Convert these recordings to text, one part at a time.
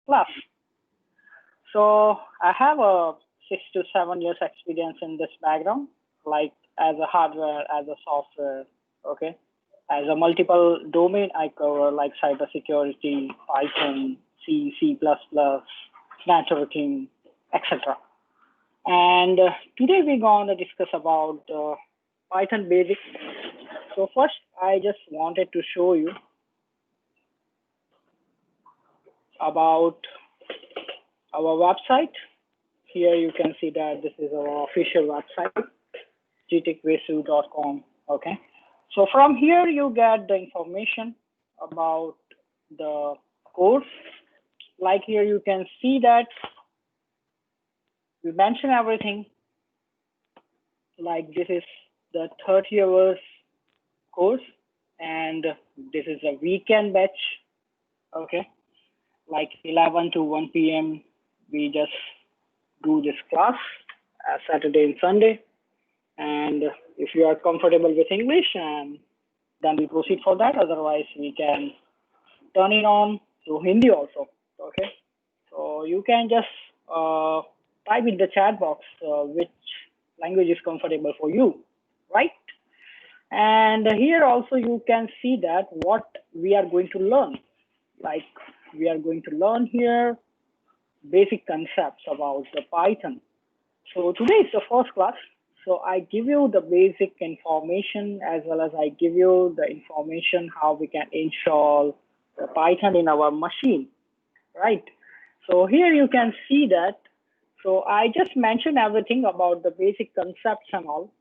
class. So I have a 6 to 7 years experience in this background, like as a hardware, as a software, okay. As a multiple domain, I cover like cybersecurity, Python, C, C++, networking, etc. And today we're going to discuss about Python basics. So first, I just wanted to show you about our website. Here you can see that this is our official website, gtechvesu.com. Okay. So from here you get the information about the course. Like here you can see that we mention everything. Like this is the 30 hours course, and this is a weekend batch. Okay. Like 11 to 1 p.m. we just do this class Saturday and Sunday. And if you are comfortable with English, and then we proceed for that. Otherwise, we can turn it on to Hindi also. Okay. So you can just type in the chat box which language is comfortable for you, right? And here also you can see that what we are going to learn. Like we are going to learn here basic concepts about the Python. So today is the first class. So I give you the basic information as well as I give you the information how we can install the Python in our machine, right? So here you can see that. So I just mentioned everything about the basic concepts and all,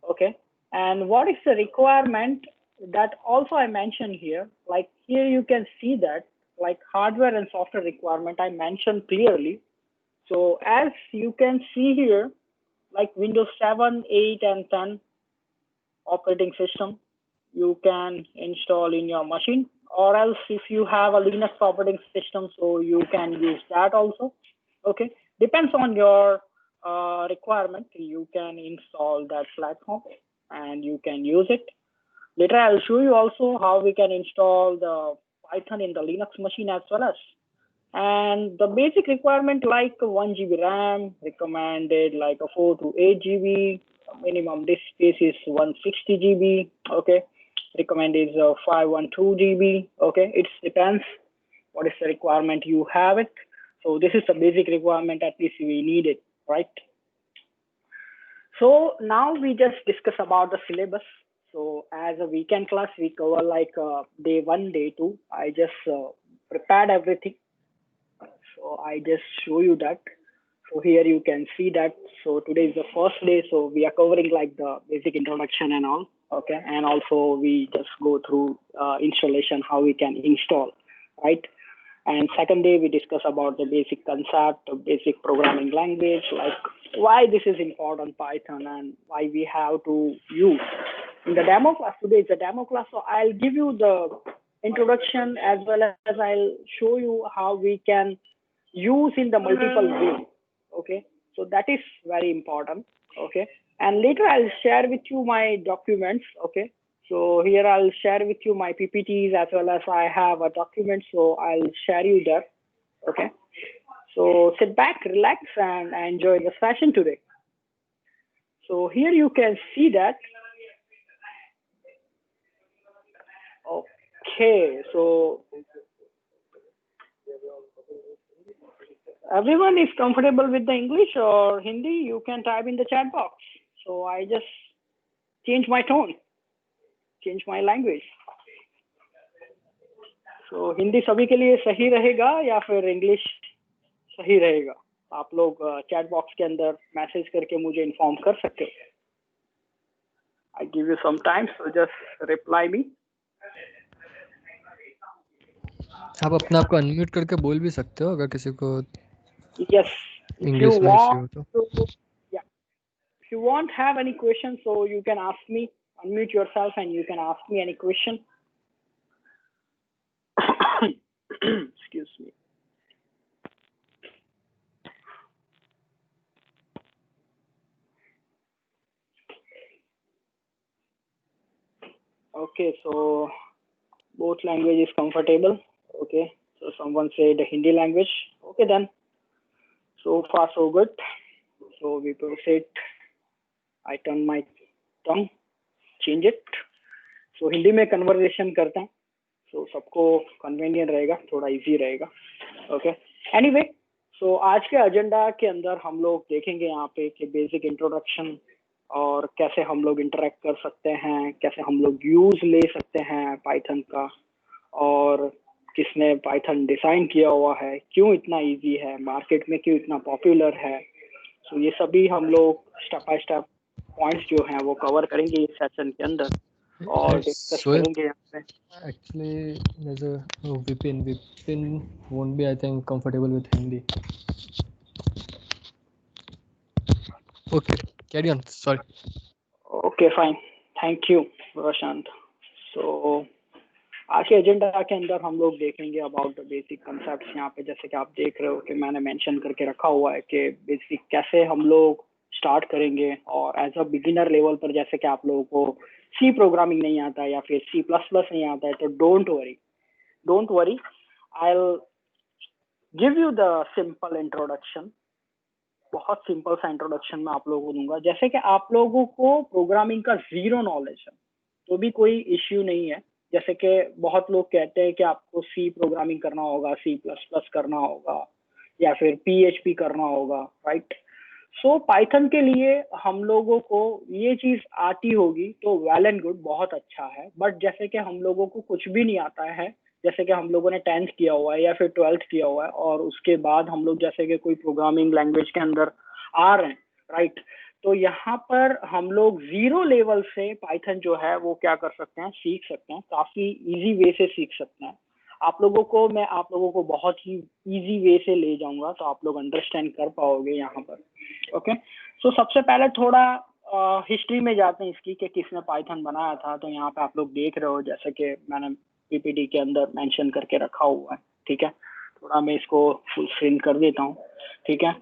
okay? And what is the requirement that also I mentioned here, like here you can see that like hardware and software requirement I mentioned clearly. So as you can see here, like Windows 7, 8, and 10 operating system, you can install in your machine, or else if you have a Linux operating system, so you can use that also. Okay, depends on your requirement. You can install that platform and you can use it. Later, I'll show you also how we can install the Python in the Linux machine as well as. And the basic requirement like 1 GB RAM, recommended like a 4 to 8 GB, minimum disk space is 160 GB, okay. Recommended is 512 GB, okay. It depends what is the requirement you have it. So this is the basic requirement, at least we need it, right? So now we just discuss about the syllabus. So as a weekend class, we cover like day 1, day 2. I just prepared everything. So I just show you that. So here you can see that. So today is the first day. So we are covering like the basic introduction and all. Okay. And also we just go through installation, how we can install, right? And second day we discuss about the basic concept of basic programming language, like why this is important Python and why we have to use. In the demo class, today is a demo class. So I'll give you the introduction as well as I'll show you how we can use in the multiple way. Okay, so that is very important. Okay, and later I'll share with you my documents. Okay, so here I'll share with you my PPTs as well as I have a document, so I'll share you that. Okay, so sit back, relax, and enjoy the session today. So here you can see that. Okay, so everyone is comfortable with the English or Hindi, you can type in the chat box. So I just change my tone, change my language. So Hindi सभी के लिए सही रहेगा या फिर English सही रहेगा? आप लोग चैट बॉक्स के अंदर मैसेज करके मुझे इन्फॉर्म कर सकते हो. I give you some time, so just reply me. आप अपने आप को अनम्यूट करके बोल भी सकते हो अगर किसी को Yes, if you इंग्लिश में want इश्यू हो तो. yeah, if you want have any question, so you can ask me. Unmute yourself and you can ask me any question. Excuse me. Okay, so both language is comfortable. Okay, so someone said the Hindi language. Okay then, so far so good. So we proceed. I turn my tongue, change it. So Hindi में conversation करते हैं, so सबको convenient रहेगा, थोड़ा easy रहेगा. Okay, anyway, सो आज के agenda के अंदर हम लोग देखेंगे यहाँ पे कि बेसिक इंट्रोडक्शन और कैसे हम लोग इंटरेक्ट कर सकते हैं, कैसे हम लोग यूज ले सकते हैं पाइथन का, और किसने पाइथन डिजाइन किया हुआ है, क्यों इतना इजी है, मार्केट में क्यों इतना पॉपुलर है. सो ये सभी हम लोग स्टेप बाय स्टेप पॉइंट्स जो हैं वो कवर करेंगे इस सेशन के अंदर और डिस्कस Sohail, करेंगे यहाँ पे. actually, there's a Vipin. Vipin won't be, I think, comfortable with Hindi. Okay, carry on. Sorry. Okay fine, thank you Prashant. So आज के एजेंडा के अंदर हम लोग देखेंगे अबाउट द बेसिक कंसेप्ट्स. यहाँ पे जैसे कि आप देख रहे हो कि मैंने मेंशन करके रखा हुआ है कि बेसिक कैसे हम लोग स्टार्ट करेंगे, और एज अ बिगिनर लेवल पर जैसे कि आप लोगों को सी प्रोग्रामिंग नहीं आता है या फिर C++ नहीं आता है, तो don't worry, I will give you the simple introduction. बहुत सिंपल सा इंट्रोडक्शन मैं आप लोगों को दूंगा. जैसे कि आप लोगों को प्रोग्रामिंग का जीरो नॉलेज है तो भी कोई इश्यू नहीं है. जैसे कि बहुत लोग कहते हैं कि आपको सी प्रोग्रामिंग करना होगा, C++ करना होगा या फिर PHP करना होगा, राइट. सो पाइथन के लिए हम लोगों को ये चीज आती होगी तो वेल एंड गुड, बहुत अच्छा है. बट जैसे कि हम लोगों को कुछ भी नहीं आता है, जैसे कि हम लोगों ने 10th किया हुआ है या फिर 12th किया हुआ है और उसके बाद हम लोग जैसे कि कोई प्रोग्रामिंग लैंग्वेज के अंदर आ रहे हैं, राइट. तो यहाँ पर हम लोग जीरो लेवल से पाइथन जो है वो क्या कर सकते हैं, सीख सकते हैं. काफी इजी वे से सीख सकते हैं. आप लोगों को बहुत ही इजी वे से ले जाऊंगा तो आप लोग अंडरस्टैंड कर पाओगे यहाँ पर. ओके, सो सबसे पहले थोड़ा हिस्ट्री में जाते हैं इसकी कि किसने पाइथन बनाया था. तो यहाँ पे आप लोग देख रहे हो जैसे कि मैंने PPT के अंदर मेंशन करके रखा हुआ है, ठीक है. थोड़ा मैं इसको फुल स्क्रीन कर देता हूँ, ठीक है.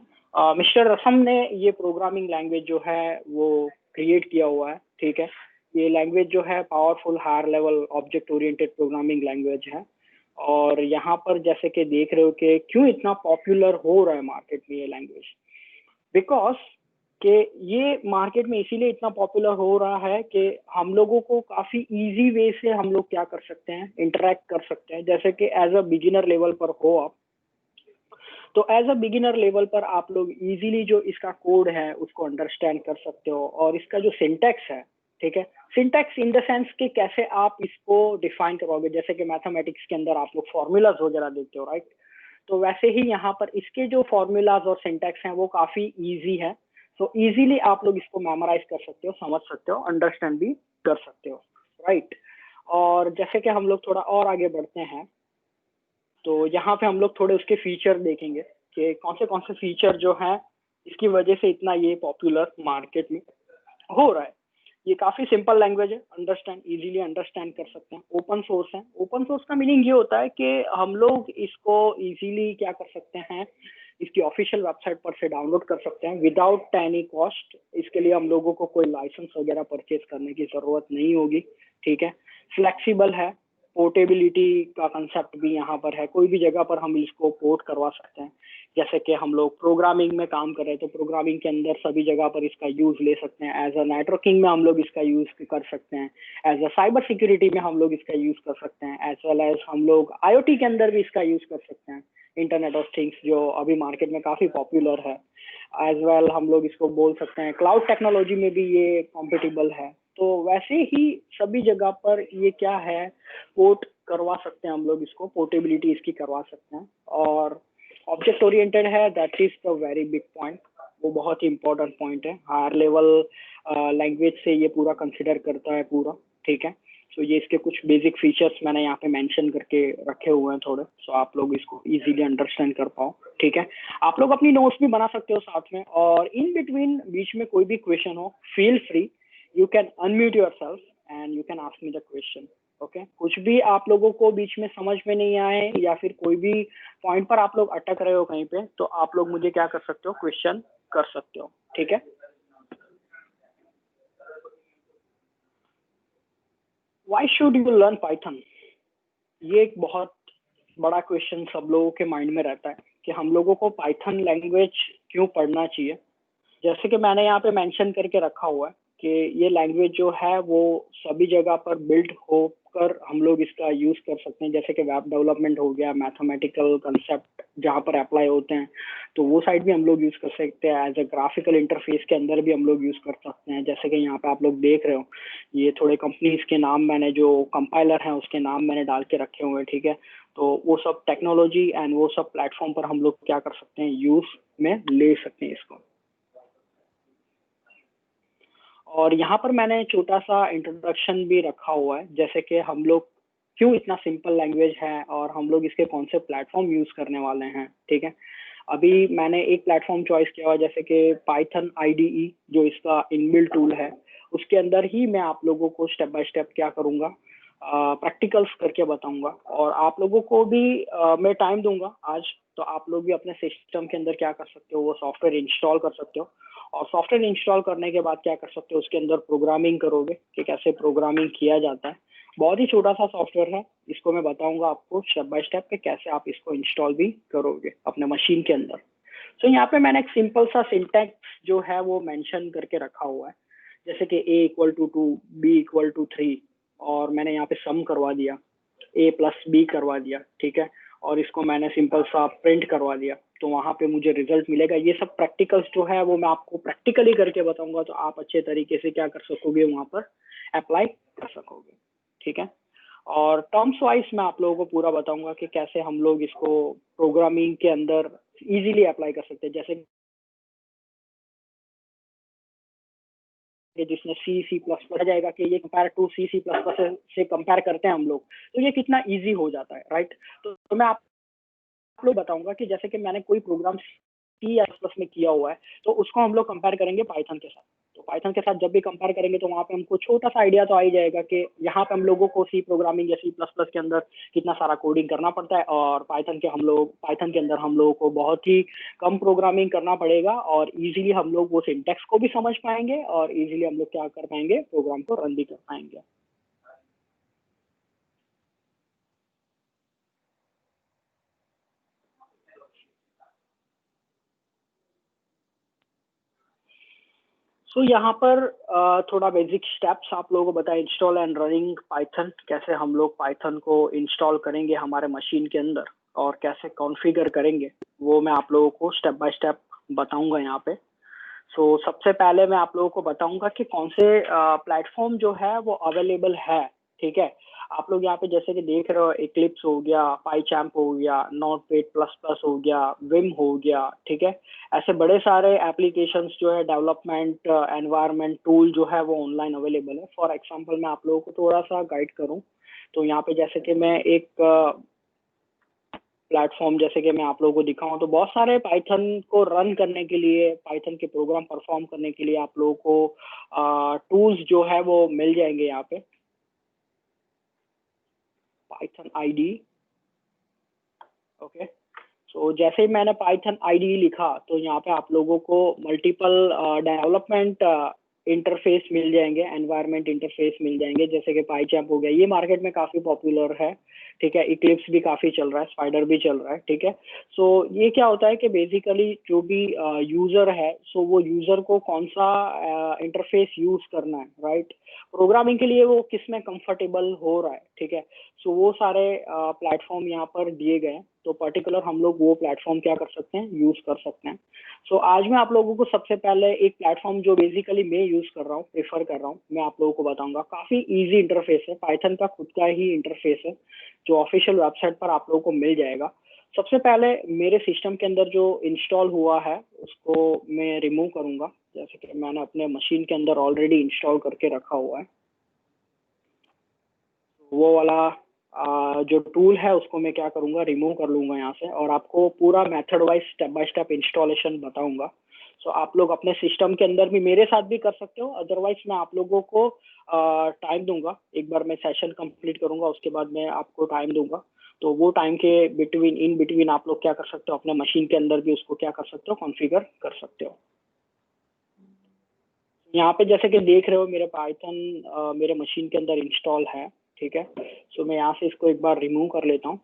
मिस्टर रसम ने ये प्रोग्रामिंग लैंग्वेज जो है वो क्रिएट किया हुआ है, ठीक है. ये लैंग्वेज जो है powerful higher level object oriented programming language है. और यहाँ पर जैसे कि देख रहे हो कि क्यों इतना पॉपुलर हो रहा है मार्केट में ये लैंग्वेज, बिकॉज कि ये मार्केट में इसीलिए इतना पॉपुलर हो रहा है कि हम लोगों को काफी इजी वे से हम लोग क्या कर सकते हैं, इंटरेक्ट कर सकते हैं. जैसे कि एज अ बिगिनर लेवल पर हो आप, तो एज अ बिगिनर लेवल पर आप लोग इजीली जो इसका कोड है उसको अंडरस्टैंड कर सकते हो. और इसका जो सिंटैक्स है, ठीक है, सिंटैक्स इन द सेंस कि कैसे आप इसको डिफाइन करोगे. जैसे कि मैथमेटिक्स के अंदर आप लोग फॉर्मूलाज वगैरह देते हो, राइट. तो वैसे ही यहाँ पर इसके जो फॉर्मूलाज और सिंटैक्स हैं वो काफी इजी है. तो इजीली आप लोग इसको मेमोराइज कर सकते हो, समझ सकते हो, अंडरस्टैंड भी कर सकते हो, राइट. और जैसे कि हम लोग थोड़ा और आगे बढ़ते हैं तो यहाँ पे हम लोग थोड़े उसके फीचर देखेंगे कि कौन से फीचर जो हैं इसकी वजह से इतना ये पॉपुलर मार्केट में हो रहा है. ये काफी सिंपल लैंग्वेज है, इजीली अंडरस्टैंड कर सकते हैं. ओपन सोर्स है. ओपन सोर्स का मीनिंग ये होता है कि हम लोग इसको इजीली क्या कर सकते हैं, इसकी ऑफिशियल वेबसाइट पर से डाउनलोड कर सकते हैं विदाउट एनी कॉस्ट. इसके लिए हम लोगों को कोई लाइसेंस वगैरह परचेज करने की जरूरत नहीं होगी, ठीक है. फ्लेक्सिबल है. पोर्टेबिलिटी का कंसेप्ट भी यहाँ पर है, कोई भी जगह पर हम इसको पोर्ट करवा सकते हैं. जैसे कि हम लोग प्रोग्रामिंग में काम कर रहे हैं तो प्रोग्रामिंग के अंदर सभी जगह पर इसका यूज ले सकते हैं. एज अ नेटवर्किंग में हम लोग इसका यूज कर सकते हैं. एज अ साइबर सिक्योरिटी में हम लोग इसका यूज कर सकते हैं. एज वेल एज हम लोग IoT के अंदर भी इसका यूज कर सकते हैं. इंटरनेट ऑफ थिंग्स जो अभी मार्केट में काफी पॉपुलर है. एज वेल हम लोग इसको बोल सकते हैं क्लाउड टेक्नोलॉजी में भी ये कॉम्पिटिबल है. तो वैसे ही सभी जगह पर ये क्या है, पोर्ट करवा सकते हैं हम लोग इसको, पोर्टेबिलिटी इसकी करवा सकते हैं. और ऑब्जेक्ट ओरिएंटेड है, that is the very big point. वो बहुत ही इंपॉर्टेंट पॉइंट है. हायर लेवल लैंग्वेज से ये पूरा कंसिडर करता है पूरा, ठीक है. सो ये इसके कुछ बेसिक फीचर्स मैंने यहाँ पे मेंशन करके रखे हुए हैं थोड़े, सो आप लोग इसको इजीली अंडरस्टैंड कर पाओ, ठीक है. आप लोग अपनी नोट्स भी बना सकते हो साथ में, और इन बिटवीन बीच में कोई भी क्वेश्चन हो, feel free, you can unmute yourself and you can ask me the question. Okay, कुछ भी आप लोगों को बीच में समझ में नहीं आए या फिर कोई भी पॉइंट पर आप लोग अटक रहे हो कहीं पे, तो आप लोग मुझे क्या कर सकते हो, क्वेश्चन कर सकते हो, ठीक है. Why should you learn Python? ये एक बहुत बड़ा क्वेश्चन सब लोगों के माइंड में रहता है कि हम लोगों को पाइथन लैंग्वेज क्यों पढ़ना चाहिए। जैसे कि मैंने यहाँ पे मेंशन करके रखा हुआ है कि ये लैंग्वेज जो है वो सभी जगह पर बिल्ड होकर हम लोग इसका यूज कर सकते हैं। जैसे कि वेब डेवलपमेंट हो गया, मैथमेटिकल कंसेप्ट जहाँ पर अप्लाई होते हैं तो वो साइड भी हम लोग यूज कर सकते हैं। एज ए ग्राफिकल इंटरफेस के अंदर भी हम लोग यूज कर सकते हैं। जैसे कि यहाँ पे आप लोग देख रहे हो, ये थोड़े कंपनीज के नाम मैंने, जो कंपाइलर हैं उसके नाम मैंने डाल के रखे हुए हैं, ठीक है। तो वो सब टेक्नोलॉजी एंड वो सब प्लेटफॉर्म पर हम लोग क्या कर सकते हैं, यूज में ले सकते हैं इसको। और यहाँ पर मैंने छोटा सा इंट्रोडक्शन भी रखा हुआ है, जैसे कि हम लोग क्यों इतना सिंपल लैंग्वेज है और हम लोग इसके कौन से प्लेटफॉर्म यूज करने वाले हैं, ठीक है। अभी मैंने एक प्लेटफॉर्म चॉइस किया हुआ, जैसे कि पाइथन IDE जो इसका इनबिल्ट टूल है, उसके अंदर ही मैं आप लोगों को स्टेप बाय स्टेप क्या करूंगा, प्रैक्टिकल्स करके बताऊंगा। और आप लोगों को भी मैं टाइम दूंगा आज, तो आप लोग भी अपने सिस्टम के अंदर क्या कर सकते हो, वो सॉफ्टवेयर इंस्टॉल कर सकते हो। और सॉफ्टवेयर इंस्टॉल करने के बाद क्या कर सकते हो, उसके अंदर प्रोग्रामिंग करोगे कि कैसे प्रोग्रामिंग किया जाता है। बहुत ही छोटा सा सॉफ्टवेयर है, इसको मैं बताऊंगा आपको स्टेप बाय स्टेप पे कैसे आप इसको इंस्टॉल भी करोगे अपने मशीन के अंदर। तो यहाँ पे मैंने एक सिंपल सा सिंटैक्स जो है वो मेंशन करके रखा हुआ है, जैसे कि A=2, B=3, और मैंने यहाँ पे सम करवा दिया, A+B करवा दिया, ठीक है। और इसको मैंने सिंपल सा प्रिंट करवा दिया, तो वहां पे मुझे रिजल्ट मिलेगा। ये सब प्रैक्टिकल्स जो है वो मैं आपको प्रैक्टिकली करके बताऊंगा, तो आप अच्छे तरीके से क्या कर सकोगे, वहां पर अप्लाई कर सकोगे, ठीक है। और टर्म्स वाइज मैं आप लोगों को पूरा बताऊंगा कि कैसे हम लोग इसको प्रोग्रामिंग के अंदर इजीली अप्लाई कर सकते हैं। जैसे कि जिसमें C++ जाएगा कि ये कंपेयर टू C++ से कंपेयर करते हैं हम लोग, तो ये कितना इजी हो जाता है, राइट। तो मैं आप लोग बताऊंगा कि जैसे कि मैंने कोई प्रोग्राम C++ में किया हुआ है, तो उसको हम लोग कंपेयर करेंगे पाइथन के साथ। तो पाइथन के साथ जब भी कंपेयर करेंगे तो वहां पे हमको छोटा सा आइडिया तो आ ही जाएगा कि यहाँ पे हम लोगों को सी प्रोग्रामिंग या C++ के अंदर कितना सारा कोडिंग करना पड़ता है, और पाइथन के अंदर हम लोगों को बहुत ही कम प्रोग्रामिंग करना पड़ेगा, और इजीली हम लोग वो सिंटेक्स को भी समझ पाएंगे, और इजीली हम लोग क्या कर पाएंगे, प्रोग्राम को रन भी कर पाएंगे। सो यहाँ पर थोड़ा बेसिक स्टेप्स आप लोगों को बताएं, इंस्टॉल एंड रनिंग पाइथन, कैसे हम लोग पाइथन को इंस्टॉल करेंगे हमारे मशीन के अंदर और कैसे कॉन्फ़िगर करेंगे, वो मैं आप लोगों को स्टेप बाय स्टेप बताऊंगा यहाँ पे। सो सबसे पहले मैं आप लोगों को बताऊंगा कि कौन से प्लेटफॉर्म जो है वो अवेलेबल है, ठीक है। आप लोग यहाँ पे जैसे कि देख रहे हो, इक्लिप्स हो गया, पाईचैम्प हो गया, नोटपेड++ हो गया, विम हो गया, ठीक है। ऐसे बड़े सारे एप्लीकेशंस जो है, डेवलपमेंट एनवायरनमेंट टूल जो है वो ऑनलाइन अवेलेबल है। फॉर एग्जांपल मैं आप लोगों को थोड़ा सा गाइड करूं, तो यहाँ पे जैसे कि मैं एक प्लेटफॉर्म जैसे कि मैं आप लोगों को दिखाऊं, तो बहुत सारे पाइथन को रन करने के लिए, पाइथन के प्रोग्राम परफॉर्म करने के लिए आप लोगों को टूल्स जो है वो मिल जाएंगे यहाँ पे। Python IDE, okay. सो जैसे ही मैंने पाइथन IDE लिखा, तो यहाँ पे आप लोगों को मल्टीपल डेवलपमेंट इंटरफेस मिल जाएंगे, एनवायरनमेंट इंटरफेस मिल जाएंगे। जैसे कि पाईचैम्प हो गया, ये मार्केट में काफी पॉपुलर है, ठीक है। इक्लिप्स भी काफी चल रहा है, स्पाइडर भी चल रहा है, ठीक है। सो ये क्या होता है कि बेसिकली जो भी यूजर है, सो वो यूजर को कौन सा इंटरफेस यूज करना है, राइट, प्रोग्रामिंग के लिए वो किस में कंफर्टेबल हो रहा है, ठीक है। सो वो सारे प्लेटफॉर्म यहाँ पर दिए गए हैं, तो पर्टिकुलर हम लोग वो प्लेटफॉर्म क्या कर सकते हैं, यूज कर सकते हैं। सो आज मैं आप लोगों को सबसे पहले एक प्लेटफॉर्म जो बेसिकली मैं यूज कर रहा हूँ, प्रेफर कर रहा हूँ, मैं आप लोगों को बताऊंगा। काफी इजी इंटरफेस है, पाइथन का खुद का ही इंटरफेस है, जो ऑफिशियल वेबसाइट पर आप लोगों को मिल जाएगा। सबसे पहले मेरे सिस्टम के अंदर जो इंस्टॉल हुआ है उसको मैं रिमूव करूंगा, जैसे कि मैंने अपने मशीन के अंदर ऑलरेडी इंस्टॉल करके रखा हुआ है। वो वाला जो टूल है उसको मैं क्या करूंगा, रिमूव कर लूंगा यहाँ से, और आपको पूरा method wise step by step installation बताऊंगा। सो आप लोग अपने सिस्टम के अंदर भी मेरे साथ भी कर सकते हो, अदरवाइज मैं आप लोगों को टाइम दूंगा। एक बार मैं सेशन कंप्लीट करूंगा, उसके बाद मैं आपको टाइम दूंगा, तो वो टाइम के इन बिटवीन आप लोग क्या कर सकते हो, अपने मशीन के अंदर भी उसको क्या कर सकते हो, कॉन्फ़िगर कर सकते हो। यहाँ पे जैसे कि देख रहे हो, मेरे पाइथन मेरे मशीन के अंदर इंस्टॉल है, ठीक है। सो मैं यहाँ से इसको एक बार रिमूव कर लेता हूँ,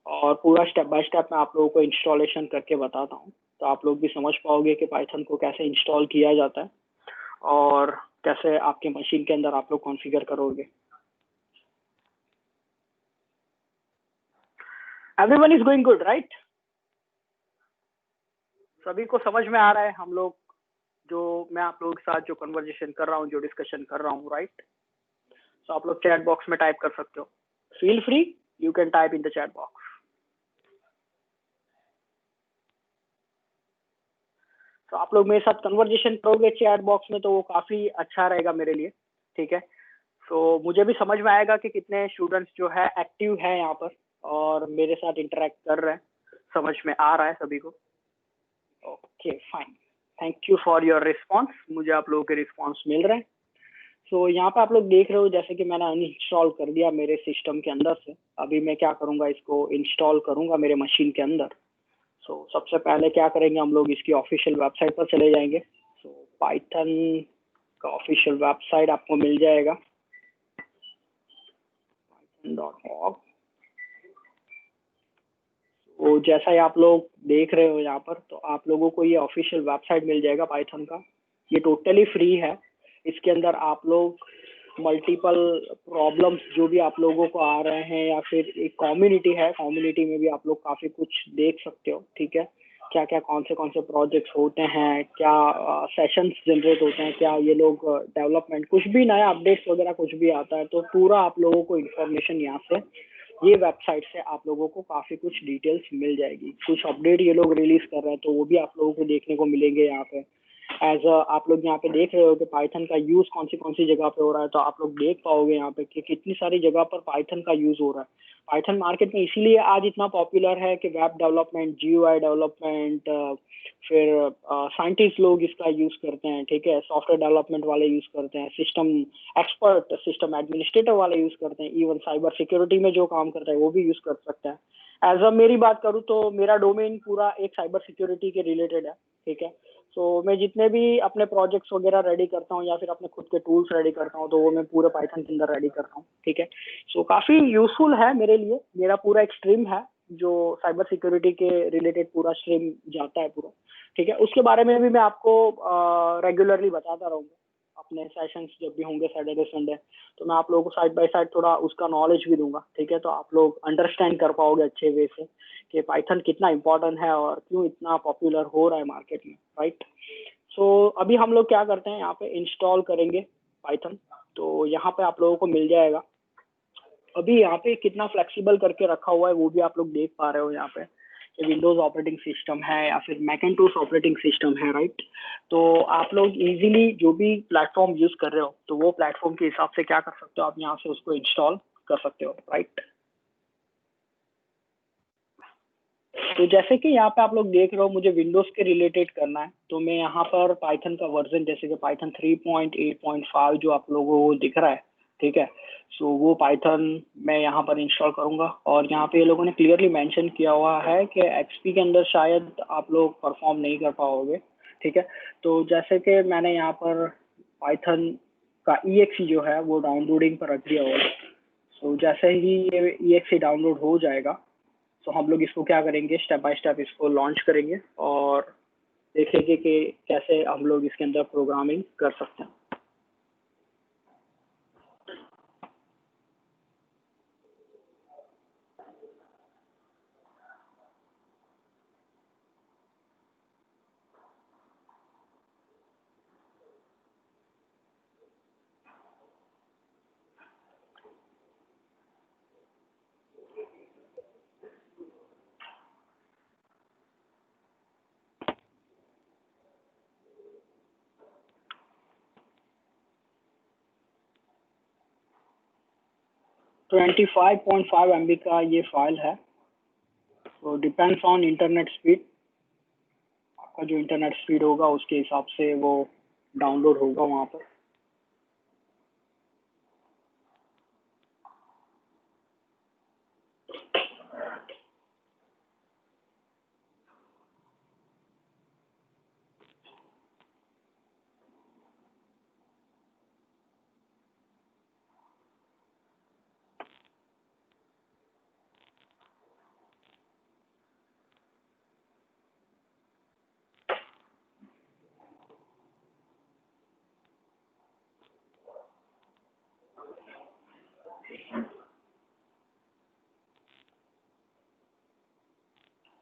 और पूरा स्टेप बाय स्टेप मैं आप लोगों को इंस्टॉलेशन करके बताता हूँ, तो आप लोग भी समझ पाओगे कि पाइथन को कैसे इंस्टॉल किया जाता है और कैसे आपके मशीन के अंदर आप लोग कॉन्फ़िगर करोगे। Everyone is going good right? सभी को समझ में आ रहा है हम लोग जो मैं आप लोगों के साथ जो कन्वर्सेशन कर रहा हूँ, जो डिस्कशन कर रहा हूँ, राइट? तो आप लोग चैट बॉक्स में टाइप कर सकते हो, feel free, you can type in the chat box. तो आप लोग मेरे साथ कन्वर्सेशन करोगे चैट बॉक्स में तो वो काफ़ी अच्छा रहेगा मेरे लिए, ठीक है? तो मुझे भी समझ में आएगा कि कितने स्टूडेंट्स जो है एक्टिव है यहाँ पर और मेरे साथ इंटरेक्ट कर रहे हैं, समझ में आ रहा है सभी को। Okay fine, thank you for your response, मुझे आप लोगों के रिस्पॉन्स मिल रहे हैं। सो यहाँ पे आप लोग देख रहे हो जैसे कि मैंने अनइंस्टॉल कर दिया मेरे सिस्टम के अंदर से। अभी मैं क्या करूँगा, इसको इंस्टॉल करूँगा मेरे मशीन के अंदर। सो सबसे पहले क्या करेंगे, हम लोग इसकी ऑफिशियल वेबसाइट पर चले जाएंगे। सो पाइथन का ऑफिशियल वेबसाइट आपको मिल जाएगा python.org। तो जैसा ही आप लोग देख रहे हो यहाँ पर, तो आप लोगों को ये ऑफिशियल वेबसाइट मिल जाएगा पाइथन का। ये टोटली फ्री है। इसके अंदर आप लोग मल्टीपल प्रॉब्लम्स जो भी आप लोगों को आ रहे हैं, या फिर एक कम्युनिटी है, कम्युनिटी में भी आप लोग काफ़ी कुछ देख सकते हो, ठीक है? क्या क्या कौन से प्रोजेक्ट्स होते हैं, क्या सेशंस जनरेट होते हैं, क्या ये लोग डेवलपमेंट कुछ भी नया अपडेट्स वगैरह कुछ भी आता है, तो पूरा आप लोगों को इन्फॉर्मेशन यहाँ से, ये वेबसाइट से आप लोगों को काफ़ी कुछ डिटेल्स मिल जाएगी। कुछ अपडेट ये लोग रिलीज कर रहे हैं तो वो भी आप लोगों को देखने को मिलेंगे यहाँ पे। आप लोग यहाँ पे देख रहे हो कि पाइथन का यूज़ कौन सी जगह पे हो रहा है, तो आप लोग देख पाओगे यहाँ पे कि कितनी सारी जगह पर पाइथन का यूज़ हो रहा है। पाइथन मार्केट में इसीलिए आज इतना पॉपुलर है कि वेब डेवलपमेंट, जीयूआई डेवलपमेंट, फिर साइंटिस्ट लोग इसका यूज़ करते हैं, ठीक है? सॉफ्टवेयर डेवलपमेंट वाले यूज़ करते हैं, सिस्टम एक्सपर्ट, सिस्टम एडमिनिस्ट्रेटर वाले यूज़ करते हैं, इवन साइबर सिक्योरिटी में जो काम करता है वो भी यूज़ कर सकता है। एज अ मेरी बात करूँ तो मेरा डोमेन पूरा एक साइबर सिक्योरिटी के रिलेटेड है, ठीक है? तो मैं जितने भी अपने प्रोजेक्ट्स वगैरह रेडी करता हूँ या फिर अपने खुद के टूल्स रेडी करता हूँ, तो वो मैं पूरे पाइथन के अंदर रेडी करता हूँ, ठीक है? सो काफ़ी यूजफुल है मेरे लिए। मेरा पूरा एक स्ट्रीम है जो साइबर सिक्योरिटी के रिलेटेड पूरा स्ट्रीम जाता है पूरा, ठीक है? उसके बारे में भी मैं आपको रेगुलरली बताता रहूँगा अपने सेशंस जब भी होंगे सैटरडे संडे। तो मैं आप लोगों को साइड बाय साइड थोड़ा उसका नॉलेज भी दूंगा, ठीक है? तो आप लोग अंडरस्टैंड कर पाओगे अच्छे वे से कि पाइथन कितना इम्पोर्टेंट है और क्यों इतना पॉपुलर हो रहा है मार्केट में, राइट? सो अभी हम लोग क्या करते हैं, यहाँ पे इंस्टॉल करेंगे पाइथन। तो यहाँ पे आप लोगों को मिल जाएगा। अभी यहाँ पे कितना फ्लेक्सिबल करके रखा हुआ है वो भी आप लोग देख पा रहे हो यहाँ पे, विंडोज ऑपरेटिंग सिस्टम है या फिर मैकिंटोश ऑपरेटिंग सिस्टम है, राइट? तो आप लोग इजीली जो भी प्लेटफॉर्म यूज कर रहे हो तो वो प्लेटफॉर्म के हिसाब से क्या कर सकते हो, आप यहाँ से उसको इंस्टॉल कर सकते हो, राइट? तो जैसे कि यहाँ पे आप लोग देख रहे हो मुझे विंडोज के रिलेटेड करना है, तो मैं यहाँ पर पाइथन का वर्जन जैसे कि पाइथन 3.8.5 जो आप लोगों को दिख रहा है, ठीक है? सो वो पाइथन मैं यहाँ पर इंस्टॉल करूँगा। और यहाँ पे ये लोगों ने क्लियरली मेंशन किया हुआ है कि एक्सपी के अंदर शायद आप लोग परफॉर्म नहीं कर पाओगे, ठीक है? तो जैसे कि मैंने यहाँ पर पाइथन का EXE जो है वो डाउनलोडिंग पर रख दिया हुआ है। सो जैसे ही ये EXE डाउनलोड हो जाएगा तो हम लोग इसको क्या करेंगे, स्टेप बाय स्टेप इसको लॉन्च करेंगे और देखेंगे कि कैसे हम लोग इसके अंदर प्रोग्रामिंग कर सकते हैं। तो 25.5 MB का ये फाइल है। तो डिपेंड्स ऑन इंटरनेट स्पीड, आपका जो इंटरनेट स्पीड होगा उसके हिसाब से वो डाउनलोड होगा वहाँ पर।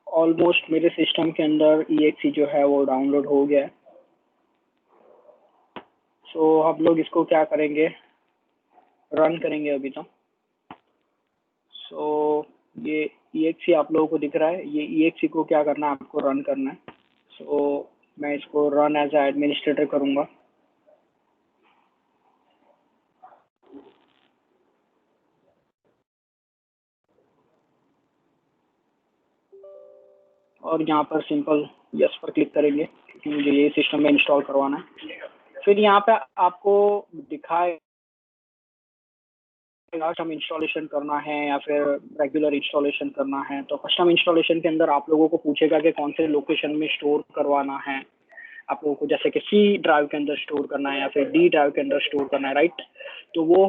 ऑलमोस्ट मेरे सिस्टम के अंदर EXE जो है वो डाउनलोड हो गया है। सो हम लोग इसको क्या करेंगे, रन करेंगे अभी तो। सो ये EXE आप लोगों को दिख रहा है, ये EXE को क्या करना है, आपको रन करना है। सो मैं इसको रन एज ए एडमिनिस्ट्रेटर करूँगा। और यहाँ पर सिंपल यस पर क्लिक करेंगे क्योंकि मुझे ये सिस्टम में इंस्टॉल करवाना है। फिर यहाँ पे आपको दिखाएगा कस्टम इंस्टॉलेशन करना है या फिर रेगुलर इंस्टॉलेशन करना है। तो कस्टम इंस्टॉलेशन के अंदर आप लोगों को पूछेगा कि कौन से लोकेशन में स्टोर करवाना है आप लोगों को, जैसे कि C ड्राइव के अंदर स्टोर करना है या फिर D ड्राइव के अंदर स्टोर करना है, राइट। तो वो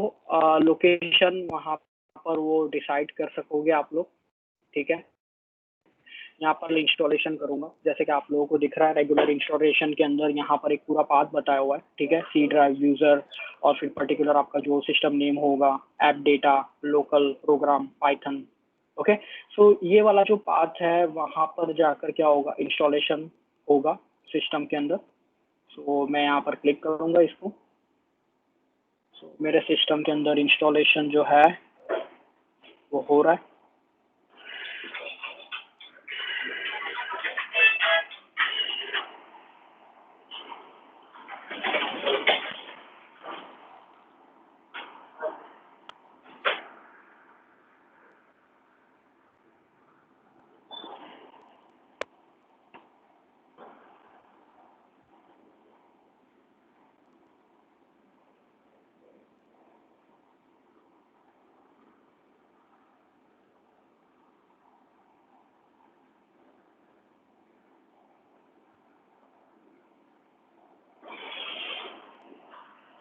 लोकेशन वहाँ पर वो डिसाइड कर सकोगे आप लोग, ठीक है। यहाँ पर इंस्टॉलेशन करूंगा, जैसे कि आप लोगों को दिख रहा है रेगुलर इंस्टॉलेशन के अंदर यहाँ पर एक पूरा पाथ बताया हुआ है, ठीक है। C ड्राइव, यूजर और फिर पर्टिकुलर आपका जो सिस्टम नेम होगा, app data, local, program, Python, okay. So ये वाला जो पाथ है वहाँ पर जाकर क्या होगा, इंस्टॉलेशन होगा सिस्टम के अंदर। सो मैं यहाँ पर क्लिक करूंगा इसको। सो मेरे सिस्टम के अंदर इंस्टॉलेशन जो है वो हो रहा है।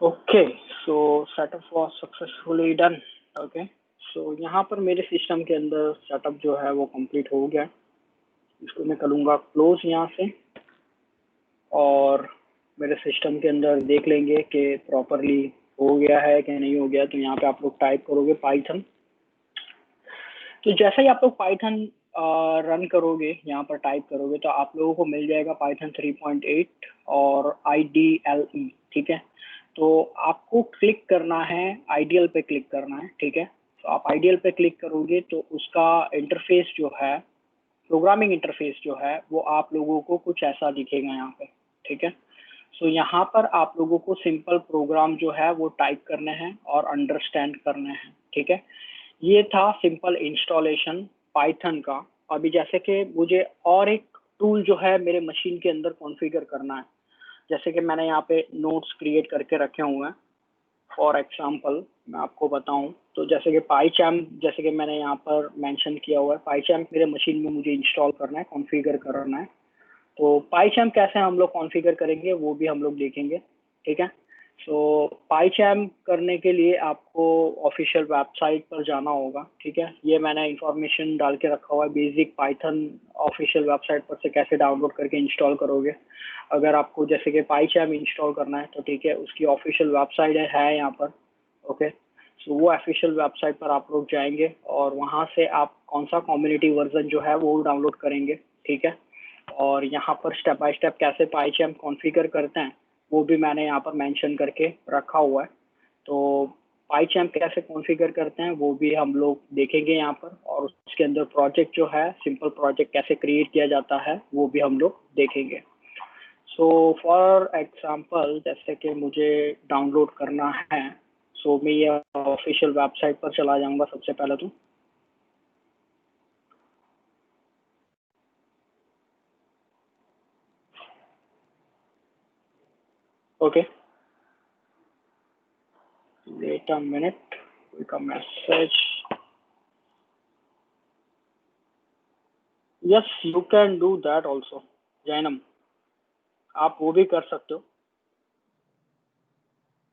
Okay, so setup was successfully done. Okay, so यहाँ पर मेरे सिस्टम के अंदर सेटअप जो है वो कंप्लीट हो गया। इसको मैं करूँगा क्लोज यहाँ से और मेरे सिस्टम के अंदर देख लेंगे कि प्रॉपरली हो गया है कि नहीं हो गया। तो यहाँ पे आप लोग टाइप करोगे पाइथन। तो जैसे ही आप लोग पाइथन रन करोगे, यहाँ पर टाइप करोगे तो आप लोगों को मिल जाएगा पाइथन 3.8 और IDLE, ठीक है। तो आपको क्लिक करना है, आइडियल पे क्लिक करना है, ठीक है। तो आप आइडियल पे क्लिक करोगे तो उसका इंटरफेस जो है, प्रोग्रामिंग इंटरफेस जो है वो आप लोगों को कुछ ऐसा दिखेगा यहाँ पे, ठीक है। सो यहाँ पर आप लोगों को सिंपल प्रोग्राम जो है वो टाइप करने हैं और अंडरस्टैंड करने हैं, ठीक है। ये था सिंपल इंस्टॉलेशन पाइथन का। अभी जैसे कि मुझे और एक टूल जो है मेरे मशीन के अंदर कॉन्फ़िगर करना है, जैसे कि मैंने यहाँ पे नोट्स क्रिएट करके रखे हुए हैं। फॉर एग्जांपल मैं आपको बताऊं तो जैसे कि पाईचैम्प, जैसे कि मैंने यहाँ पर मेंशन किया हुआ है, पाईचैम्प मेरे मशीन में मुझे इंस्टॉल करना है, कॉन्फ़िगर करना है। तो पाईचैम्प कैसे हम लोग कॉन्फ़िगर करेंगे वो भी हम लोग देखेंगे, ठीक है। सो पाईचैम्प करने के लिए आपको ऑफिशियल वेबसाइट पर जाना होगा, ठीक है। ये मैंने इंफॉर्मेशन डाल के रखा हुआ है, बेसिक पाइथन ऑफिशियल वेबसाइट पर से कैसे डाउनलोड करके इंस्टॉल करोगे। अगर आपको जैसे कि पाईचैम्प इंस्टॉल करना है तो ठीक है, उसकी ऑफिशियल वेबसाइट है यहाँ पर, ओके। सो वो ऑफिशियल वेबसाइट पर आप लोग जाएंगे और वहाँ से आप कौन सा कम्युनिटी वर्जन जो है वो डाउनलोड करेंगे, ठीक है। और यहाँ पर स्टेप बाय स्टेप कैसे पाईचैम्प कॉन्फ़िगर करते हैं वो भी मैंने यहाँ पर मेंशन करके रखा हुआ है। तो पाईचैम्प कैसे कॉन्फ़िगर करते हैं वो भी हम लोग देखेंगे यहाँ पर, और उसके अंदर प्रोजेक्ट जो है, सिंपल प्रोजेक्ट कैसे क्रिएट किया जाता है वो भी हम लोग देखेंगे। सो फॉर एग्जांपल जैसे कि मुझे डाउनलोड करना है, सो मैं ये ऑफिशियल वेबसाइट पर चला जाऊंगा सबसे पहले तो। ओके, वेट अ मिनट, कोई message. Yes, you can do that also Jainam, आप वो भी कर सकते हो।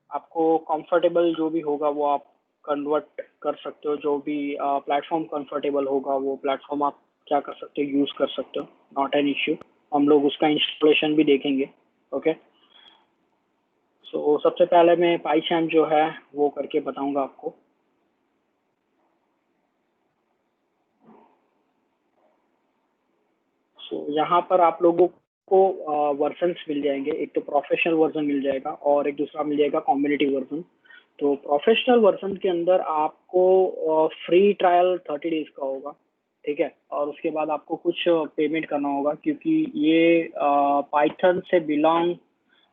आपको कंफर्टेबल जो भी होगा वो आप कन्वर्ट कर सकते हो, जो भी प्लेटफॉर्म कंफर्टेबल होगा वो प्लेटफॉर्म आप क्या कर सकते हो, यूज़ कर सकते हो, नॉट एन इश्यू। हम लोग उसका इंस्टॉलेशन भी देखेंगे, ओके। सो सबसे पहले मैं पाईचैम्प जो है वो करके बताऊंगा आपको। सो यहाँ पर आप लोगों को वर्जन्स मिल जाएंगे, एक तो प्रोफेशनल वर्जन मिल जाएगा और एक दूसरा मिल जाएगा कम्युनिटी वर्जन। तो प्रोफेशनल वर्जन के अंदर आपको फ्री ट्रायल 30 डेज का होगा, ठीक है, और उसके बाद आपको कुछ पेमेंट करना होगा क्योंकि ये पाइथन से बिलोंग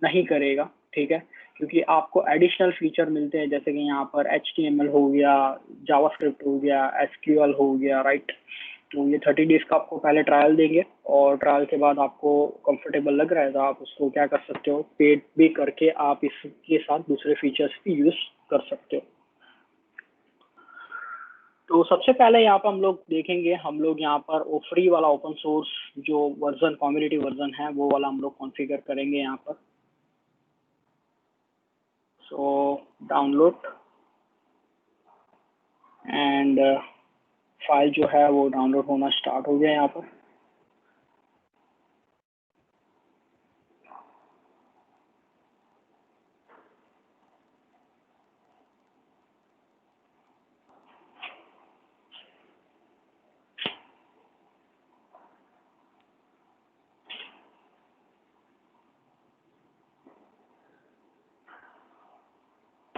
नहीं करेगा, ठीक है, क्योंकि आपको एडिशनल फीचर मिलते हैं जैसे कि यहाँ पर HTML हो गया, जावास्क्रिप्ट हो गया, SQL हो गया, राइट। तो ये 30 डेज का आपको पहले ट्रायल देंगे और ट्रायल के बाद आपको कंफर्टेबल लग रहा है तो आप उसको क्या कर सकते हो, पेड भी करके आप इसके साथ दूसरे फीचर्स भी यूज कर सकते हो। तो सबसे पहले यहाँ पर हम लोग देखेंगे, हम लोग यहाँ पर वो फ्री वाला ओपन सोर्स जो वर्जन कम्युनिटी वर्जन है वो वाला हम लोग कॉन्फ़िगर करेंगे यहाँ पर। सो डाउनलोड एंड फाइल जो है वो डाउनलोड होना स्टार्ट हो गया यहाँ पर।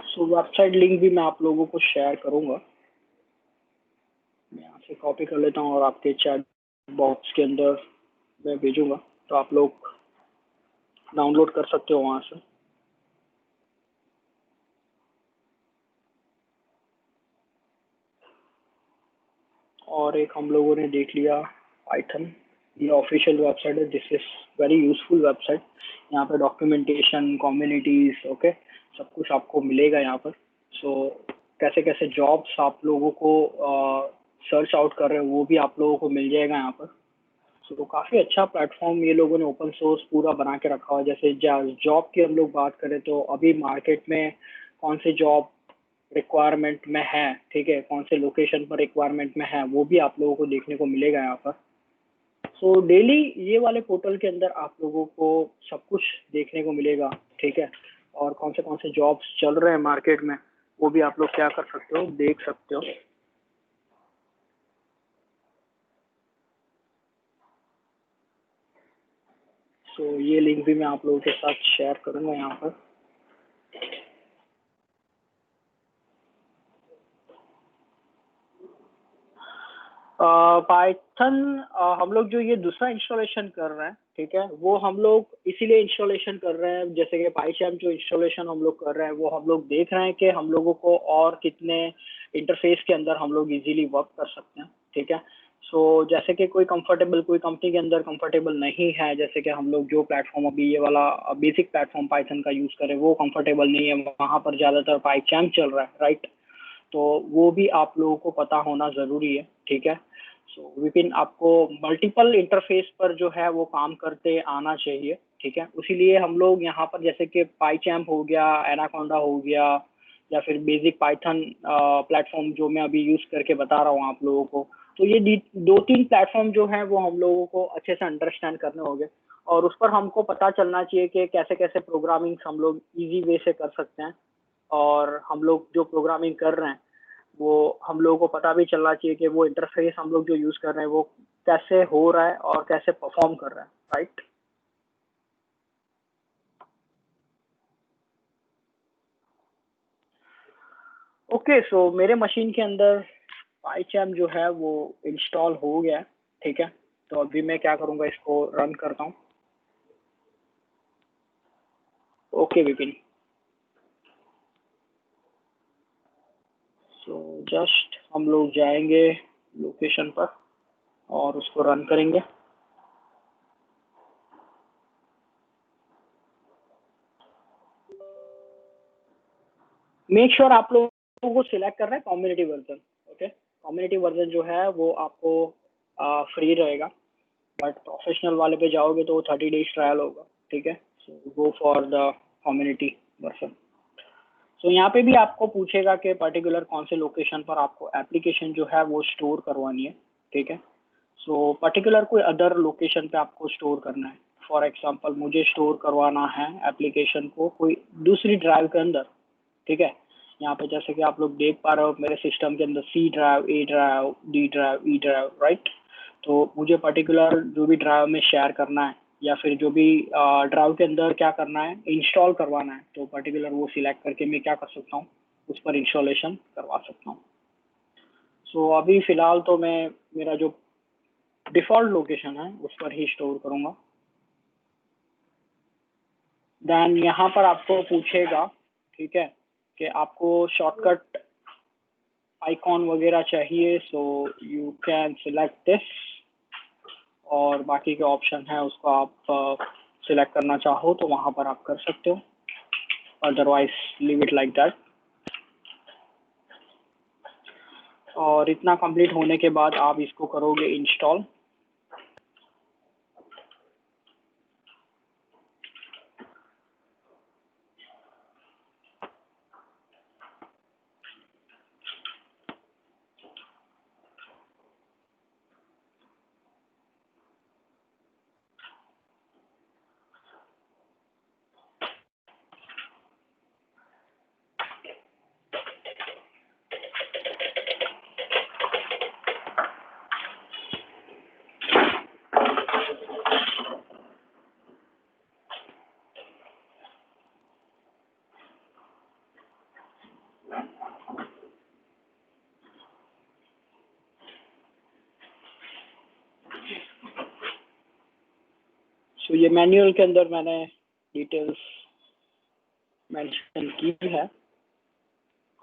सो वेबसाइट लिंक भी मैं आप लोगों को शेयर करूंगा, मैं यहाँ से कॉपी कर लेता हूँ और आपके चैट बॉक्स के अंदर मैं भेजूंगा तो आप लोग डाउनलोड कर सकते हो वहाँ से। और एक हम लोगों ने देख लिया पाइथन, ये ऑफिशियल वेबसाइट है, this is very useful website. यहाँ पे डॉक्यूमेंटेशन, कम्युनिटीज, ओके, सब कुछ आपको मिलेगा यहाँ पर। सो कैसे कैसे जॉब्स आप लोगों को सर्च आउट कर रहे हो वो भी आप लोगों को मिल जाएगा यहाँ पर। तो काफ़ी अच्छा प्लेटफॉर्म ये लोगों ने ओपन सोर्स पूरा बना के रखा हुआ है। जैसे जॉब की हम लोग बात करें तो अभी मार्केट में कौन से जॉब रिक्वायरमेंट में है, ठीक है, कौन से लोकेशन पर रिक्वायरमेंट में है वो भी आप लोगों को देखने को मिलेगा यहाँ पर। सो डेली ये वाले पोर्टल के अंदर आप लोगों को सब कुछ देखने को मिलेगा, ठीक है, और कौन से जॉब्स चल रहे हैं मार्केट में वो भी आप लोग क्या कर सकते हो, देख सकते हो। सो ये लिंक भी मैं आप लोगों के साथ शेयर करूंगा यहाँ पर। पाइथन हम लोग जो ये दूसरा इंस्टॉलेशन कर रहे हैं, ठीक है, वो हम लोग इसीलिए इंस्टॉलेशन कर रहे हैं, जैसे कि पाइचैम जो इंस्टॉलेशन हम लोग कर रहे हैं वो हम लोग देख रहे हैं कि हम लोगों को और कितने इंटरफेस के अंदर हम लोग इजीली वर्क कर सकते हैं, ठीक है। सो जैसे कि कोई कंपनी के अंदर कंफर्टेबल नहीं है, जैसे कि हम लोग जो प्लेटफॉर्म अभी ये वाला बेसिक प्लेटफॉर्म पाइथन का यूज़ करें वो कंफर्टेबल नहीं है, वहाँ पर ज़्यादातर पाइचैम चल रहा है, राइट। तो वो भी आप लोगों को पता होना ज़रूरी है, ठीक है। सो विपिन आपको मल्टीपल इंटरफेस पर जो है वो काम करते आना चाहिए, ठीक है, उसीलिए हम लोग यहाँ पर जैसे कि पाइचैम्प हो गया, एनाकोंडा हो गया, या फिर बेसिक पाइथन प्लेटफॉर्म जो मैं अभी यूज़ करके बता रहा हूँ आप लोगों को, तो ये 2-3 प्लेटफॉर्म जो है वो हम लोगों को अच्छे से अंडरस्टैंड करने होंगे और उस पर हमको पता चलना चाहिए कि कैसे कैसे प्रोग्रामिंग हम लोग ईजी वे से कर सकते हैं, और हम लोग जो प्रोग्रामिंग कर रहे हैं वो हम लोगों को पता भी चलना चाहिए कि वो इंटरफेस हम लोग जो यूज़ कर रहे हैं वो कैसे हो रहा है और कैसे परफॉर्म कर रहा है, राइट। ओके, सो मेरे मशीन के अंदर पाइचैम जो है वो इंस्टॉल हो गया है, ठीक है। तो अभी मैं क्या करूँगा, इसको रन करता हूँ। ओके विपिन, सो जस्ट हम लोग जाएंगे लोकेशन पर और उसको रन करेंगे। मेक श्योर आप लोगों को सिलेक्ट करना है community version, okay. Community version जो है वो आपको फ्री रहेगा, बट प्रोफेशनल वाले पे जाओगे तो 30 डेज ट्रायल होगा, ठीक है। So go for the community version. So यहाँ पे भी आपको पूछेगा कि पर्टिकुलर कौन से लोकेशन पर आपको एप्लीकेशन जो है वो स्टोर करवानी है, ठीक है। सो पर्टिकुलर कोई अदर लोकेशन पे आपको स्टोर करना है। फॉर एग्जांपल मुझे स्टोर करवाना है एप्लीकेशन को कोई दूसरी ड्राइव के अंदर, ठीक है। यहाँ पे जैसे कि आप लोग देख पा रहे हो मेरे सिस्टम के अंदर C drive, A drive, D drive, E drive, right. तो मुझे पर्टिकुलर जो भी ड्राइव में शेयर करना है या फिर जो भी ड्राइव के अंदर क्या करना है, इंस्टॉल करवाना है, तो पर्टिकुलर वो सिलेक्ट करके मैं क्या कर सकता हूँ, उस पर इंस्टॉलेशन करवा सकता हूँ। सो अभी फिलहाल तो मैं मेरा जो डिफ़ॉल्ट लोकेशन है उस पर ही स्टोर करूँगा। देन यहाँ पर आपको पूछेगा, ठीक है, कि आपको शॉर्टकट आइकॉन वगैरह चाहिए, सो यू कैन सिलेक्ट दिस, और बाकी के ऑप्शन है उसको आप सिलेक्ट करना चाहो तो वहाँ पर आप कर सकते हो, otherwise leave it like that. और इतना कंप्लीट होने के बाद आप इसको करोगे इंस्टॉल। सो ये मैनुअल के अंदर मैंने डिटेल्स मेंशन की है,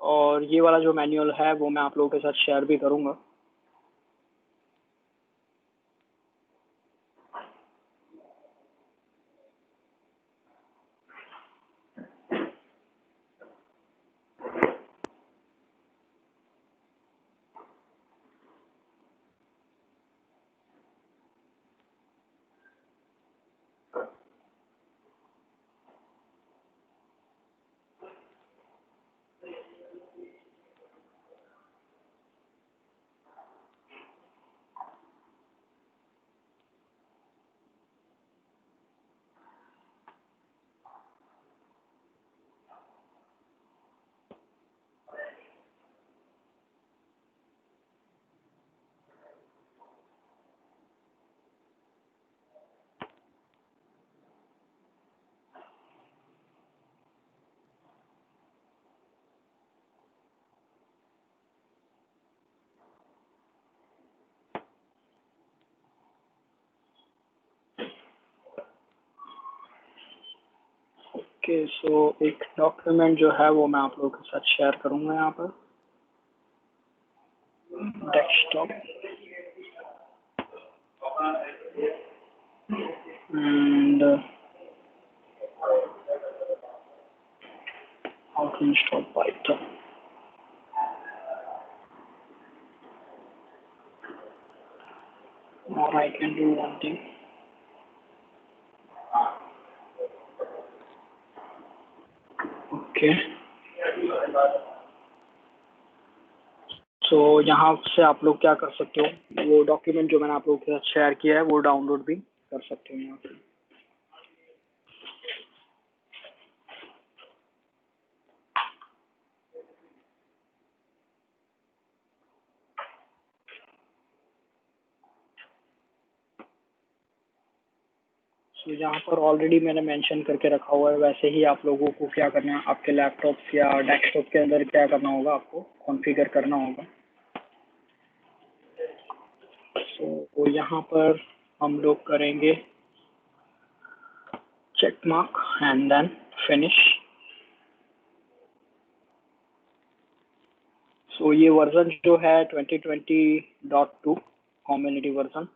और ये वाला जो मैनुअल है वो मैं आप लोगों के साथ शेयर भी करूँगा। ओके, सो एक डॉक्यूमेंट जो है वो मैं आप लोगों के साथ शेयर करूँगा यहाँ पर, desktop, and how to install Python. Or I can do one thing. Okay, so यहाँ से आप लोग क्या कर सकते हो, वो डॉक्यूमेंट जो मैंने आप लोगों के साथ शेयर किया है वो डाउनलोड भी कर सकते हो यहाँ पे। सो यहाँ पर ऑलरेडी मैंने मेंशन करके रखा हुआ है, वैसे ही आप लोगों को क्या करना है, आपके लैपटॉप या डेस्कटॉप के अंदर क्या करना होगा, आपको कॉन्फ़िगर करना होगा। सो यहाँ पर हम लोग करेंगे check mark and then finish. So ये वर्जन जो है 2020.2 कम्युनिटी वर्जन,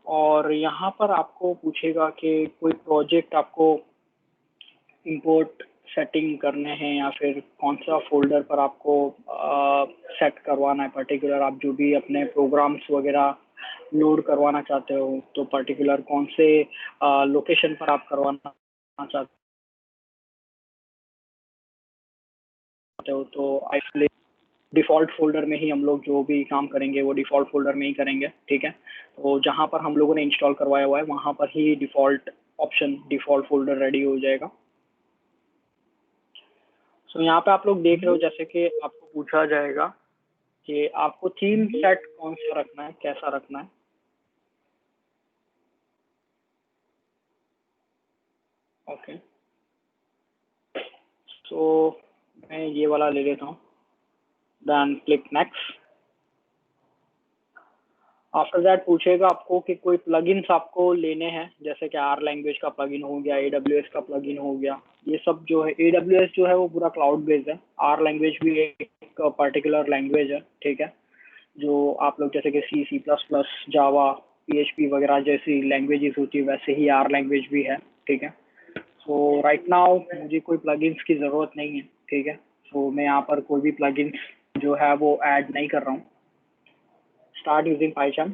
और यहाँ पर आपको पूछेगा कि कोई प्रोजेक्ट आपको इंपोर्ट सेटिंग करने हैं या फिर कौन सा फोल्डर पर आपको सेट करवाना है, पर्टिकुलर आप जो भी अपने प्रोग्राम्स वगैरह लोड करवाना चाहते हो, तो पर्टिकुलर कौन से लोकेशन पर आप करवाना चाहते हो। तो आई डिफ़ॉल्ट फोल्डर में ही हम लोग जो भी काम करेंगे वो डिफ़ॉल्ट फोल्डर में ही करेंगे, ठीक है। तो जहाँ पर हम लोगों ने इंस्टॉल करवाया हुआ है वहाँ पर ही default option, default folder ready हो जाएगा। सो यहाँ पे आप लोग देख रहे हो जैसे कि आपको पूछा जाएगा कि आपको थीम सेट कौन सा रखना है, कैसा रखना है। ओके, तो मैं ये वाला ले लेता हूँ, then click next. After that पूछेगा आपको कि कोई प्लगइन्स आपको लेने हैं, जैसे कि आर लैंग्वेज का प्लगइन हो गया, AWS का प्लगइन हो गया। ये सब जो है, AWS जो है वो पूरा क्लाउड बेस्ड है, आर लैंग्वेज भी एक पर्टिकुलर लैंग्वेज है, ठीक है, जो आप लोग जैसे कि C++, जावा, PHP वगैरह जैसी लैंग्वेजेस होती है, वैसे ही आर लैंग्वेज भी है, ठीक है। सो राइट नाउ मुझे कोई प्लगइन्स की ज़रूरत नहीं है, ठीक है। सो मैं यहाँ पर कोई भी प्लगइन्स जो है वो ऐड नहीं कर रहा हूँ। Start using Python.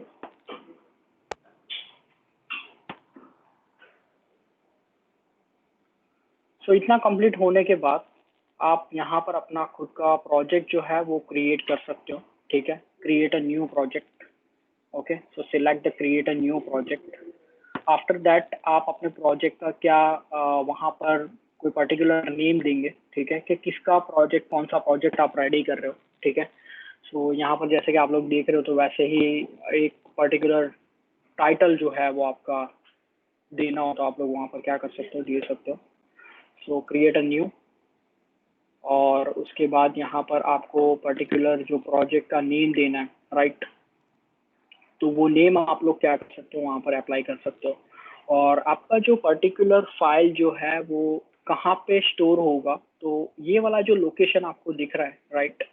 सो इतना कंप्लीट होने के बाद आप यहाँ पर अपना खुद का प्रोजेक्ट जो है वो क्रिएट कर सकते हो, ठीक है। Create a new project. Okay, so select the create a new project. After that आप अपने प्रोजेक्ट का क्या वहाँ पर कोई पर्टिकुलर नेम देंगे, ठीक है, कि किसका प्रोजेक्ट, कौन सा प्रोजेक्ट आप रेडी कर रहे हो, ठीक है। सो यहाँ पर जैसे कि आप लोग देख रहे हो तो वैसे ही एक पर्टिकुलर टाइटल जो है वो आपका देना हो तो आप लोग वहाँ पर क्या कर सकते हो, दे सकते हो। सो क्रिएट अ न्यू, और उसके बाद यहाँ पर आपको पर्टिकुलर जो प्रोजेक्ट का नेम देना है, राइट। तो वो नेम आप लोग क्या कर सकते हो, वहाँ पर अप्लाई कर सकते हो। और आपका जो पर्टिकुलर फाइल जो है वो कहाँ पे स्टोर होगा, तो ये वाला जो लोकेशन आपको दिख रहा है, राइट,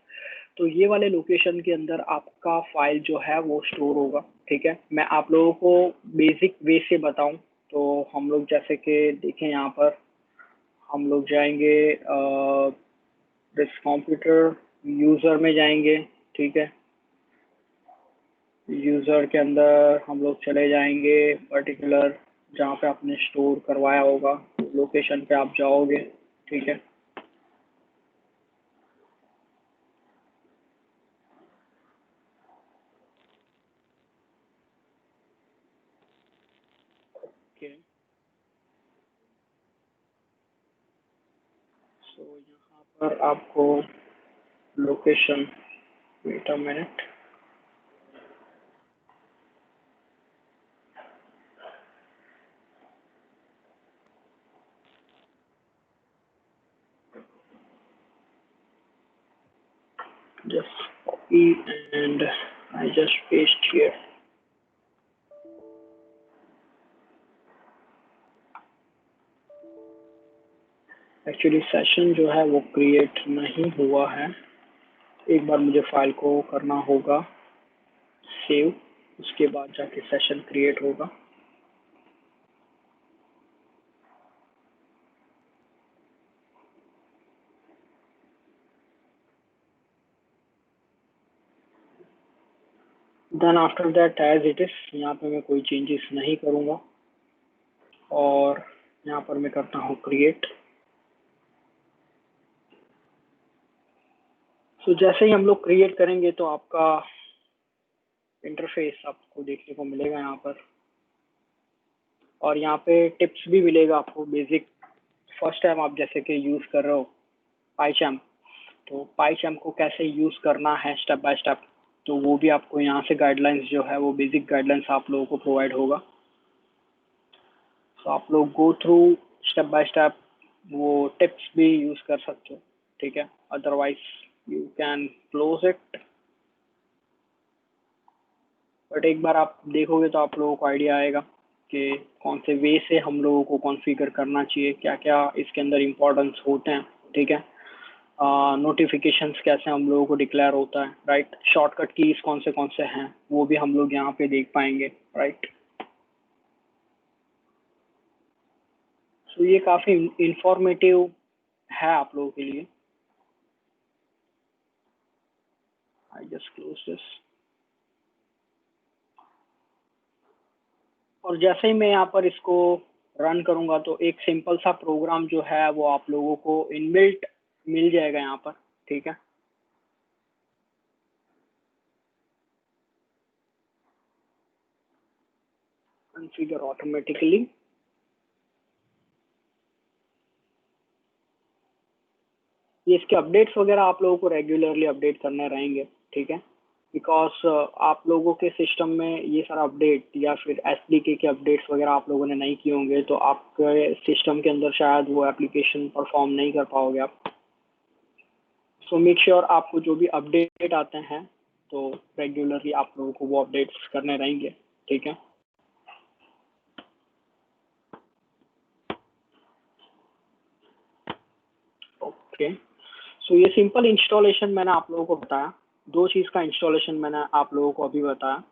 तो ये वाले लोकेशन के अंदर आपका फाइल जो है वो स्टोर होगा, ठीक है। मैं आप लोगों को बेसिक वे से बताऊं तो हम लोग जैसे कि देखें, यहाँ पर हम लोग जाएंगे दिस कंप्यूटर यूज़र में जाएंगे, ठीक है। यूज़र के अंदर हम लोग चले जाएंगे पर्टिकुलर जहाँ पे आपने स्टोर करवाया होगा, लोकेशन पे आप जाओगे, ठीक है। ओके, सो यहाँ पर आपको location, wait a minute, just copy and I just paste here. Actually session जो है वो क्रिएट नहीं हुआ है, एक बार मुझे फाइल को करना होगा सेव, उसके बाद जाके सेशन क्रिएट होगा। Then after that as it is, यहाँ पे मैं कोई चेंजेस नहीं करूँगा और यहाँ पर मैं करता हूँ क्रिएट। सो जैसे ही हम लोग क्रिएट करेंगे तो आपका इंटरफेस आपको देखने को मिलेगा यहाँ पर, और यहाँ पे टिप्स भी मिलेगा आपको बेसिक। फर्स्ट टाइम आप जैसे कि यूज़ कर रहे हो पाइचैम, तो पाइचैम को कैसे यूज़ करना है स्टेप बाय स्टेप, तो वो भी आपको यहाँ से गाइडलाइंस जो है वो बेसिक गाइडलाइंस आप लोगों को प्रोवाइड होगा। तो आप लोग go through step by step वो टिप्स भी यूज़ कर सकते हो, ठीक है। Otherwise you can close it, but एक बार आप देखोगे तो आप लोगों को आइडिया आएगा कि कौन से वे से हम लोगों को कॉन्फ़िगर करना चाहिए, क्या क्या इसके अंदर इम्पोर्टेंस होते हैं, ठीक है। नोटिफिकेशंस कैसे हम लोगों को डिक्लेयर होता है, राइट। शॉर्टकट कीज कौन से हैं वो भी हम लोग यहाँ पे देख पाएंगे, राइट। सो ये काफ़ी इंफॉर्मेटिव है आप लोगों के लिए। आई जस्ट क्लोज दिस, और जैसे ही मैं यहाँ पर इसको रन करूँगा तो एक सिंपल सा प्रोग्राम जो है वो आप लोगों को इनबिल्ट मिल जाएगा यहाँ पर, ठीक है। कॉन्फ़िगर ऑटोमेटिकली, ये इसके अपडेट्स वगैरह आप लोगों को रेगुलरली अपडेट करने रहेंगे, ठीक है। बिकॉज आप लोगों के सिस्टम में ये सारा अपडेट या फिर एसडीके के अपडेट्स वगैरह आप लोगों ने नहीं किए होंगे, तो आपके सिस्टम के अंदर शायद वो एप्लीकेशन परफॉर्म नहीं कर पाओगे आप। सो मेक श्योर आपको जो भी अपडेट आते हैं तो रेगुलरली आप लोगों को वो अपडेट्स करने रहेंगे, ठीक है। ओके, सो ये सिंपल इंस्टॉलेशन मैंने आप लोगों को बताया। दो चीज़ का इंस्टॉलेशन मैंने आप लोगों को अभी बताया,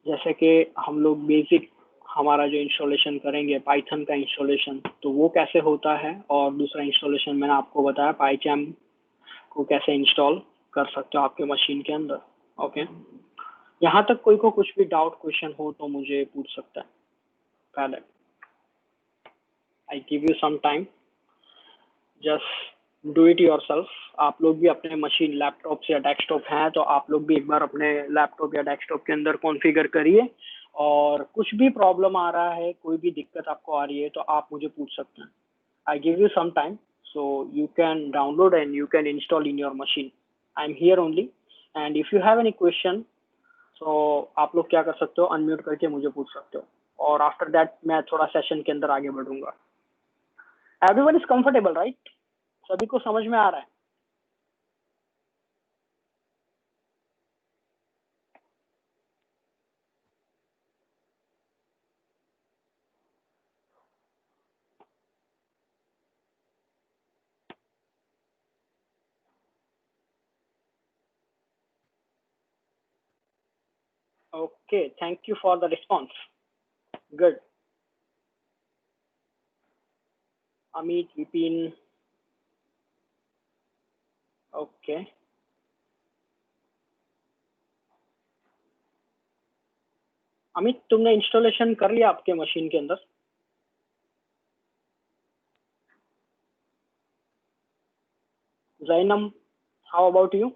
जैसे कि हम लोग बेसिक हमारा जो इंस्टॉलेशन करेंगे पाइथन का इंस्टॉलेशन, तो वो कैसे होता है, और दूसरा इंस्टॉलेशन मैंने आपको बताया पाइचैम को कैसे इंस्टॉल कर सकते हो आपके मशीन के अंदर। ओके, यहाँ तक कोई को कुछ भी डाउट क्वेश्चन हो तो मुझे पूछ सकता है पहले। I give you some time, just do it yourself. आप लोग भी अपने मशीन लैपटॉप या डेस्कटॉप हैं तो आप लोग भी एक बार अपने लैपटॉप या डेस्कटॉप के अंदर कॉन्फ़िगर करिए, और कुछ भी प्रॉब्लम आ रहा है, कोई भी दिक्कत आपको आ रही है तो आप मुझे पूछ सकते हैं। I give you some time so you can download and you can install in your machine. I'm here only, and if you have any question, so आप लोग क्या कर सकते हो, अनम्यूट करके मुझे पूछ सकते हो, और आफ्टर दैट मैं थोड़ा सेशन के अंदर आगे बढ़ूंगा। Everyone is comfortable right? सभी को समझ में आ रहा है? Okay, thank you for the response, good. Amit, Vipin, okay. Amit, तुमने इंस्टॉलेशन कर लिया आपके मशीन के अंदर? Jainam, how about you?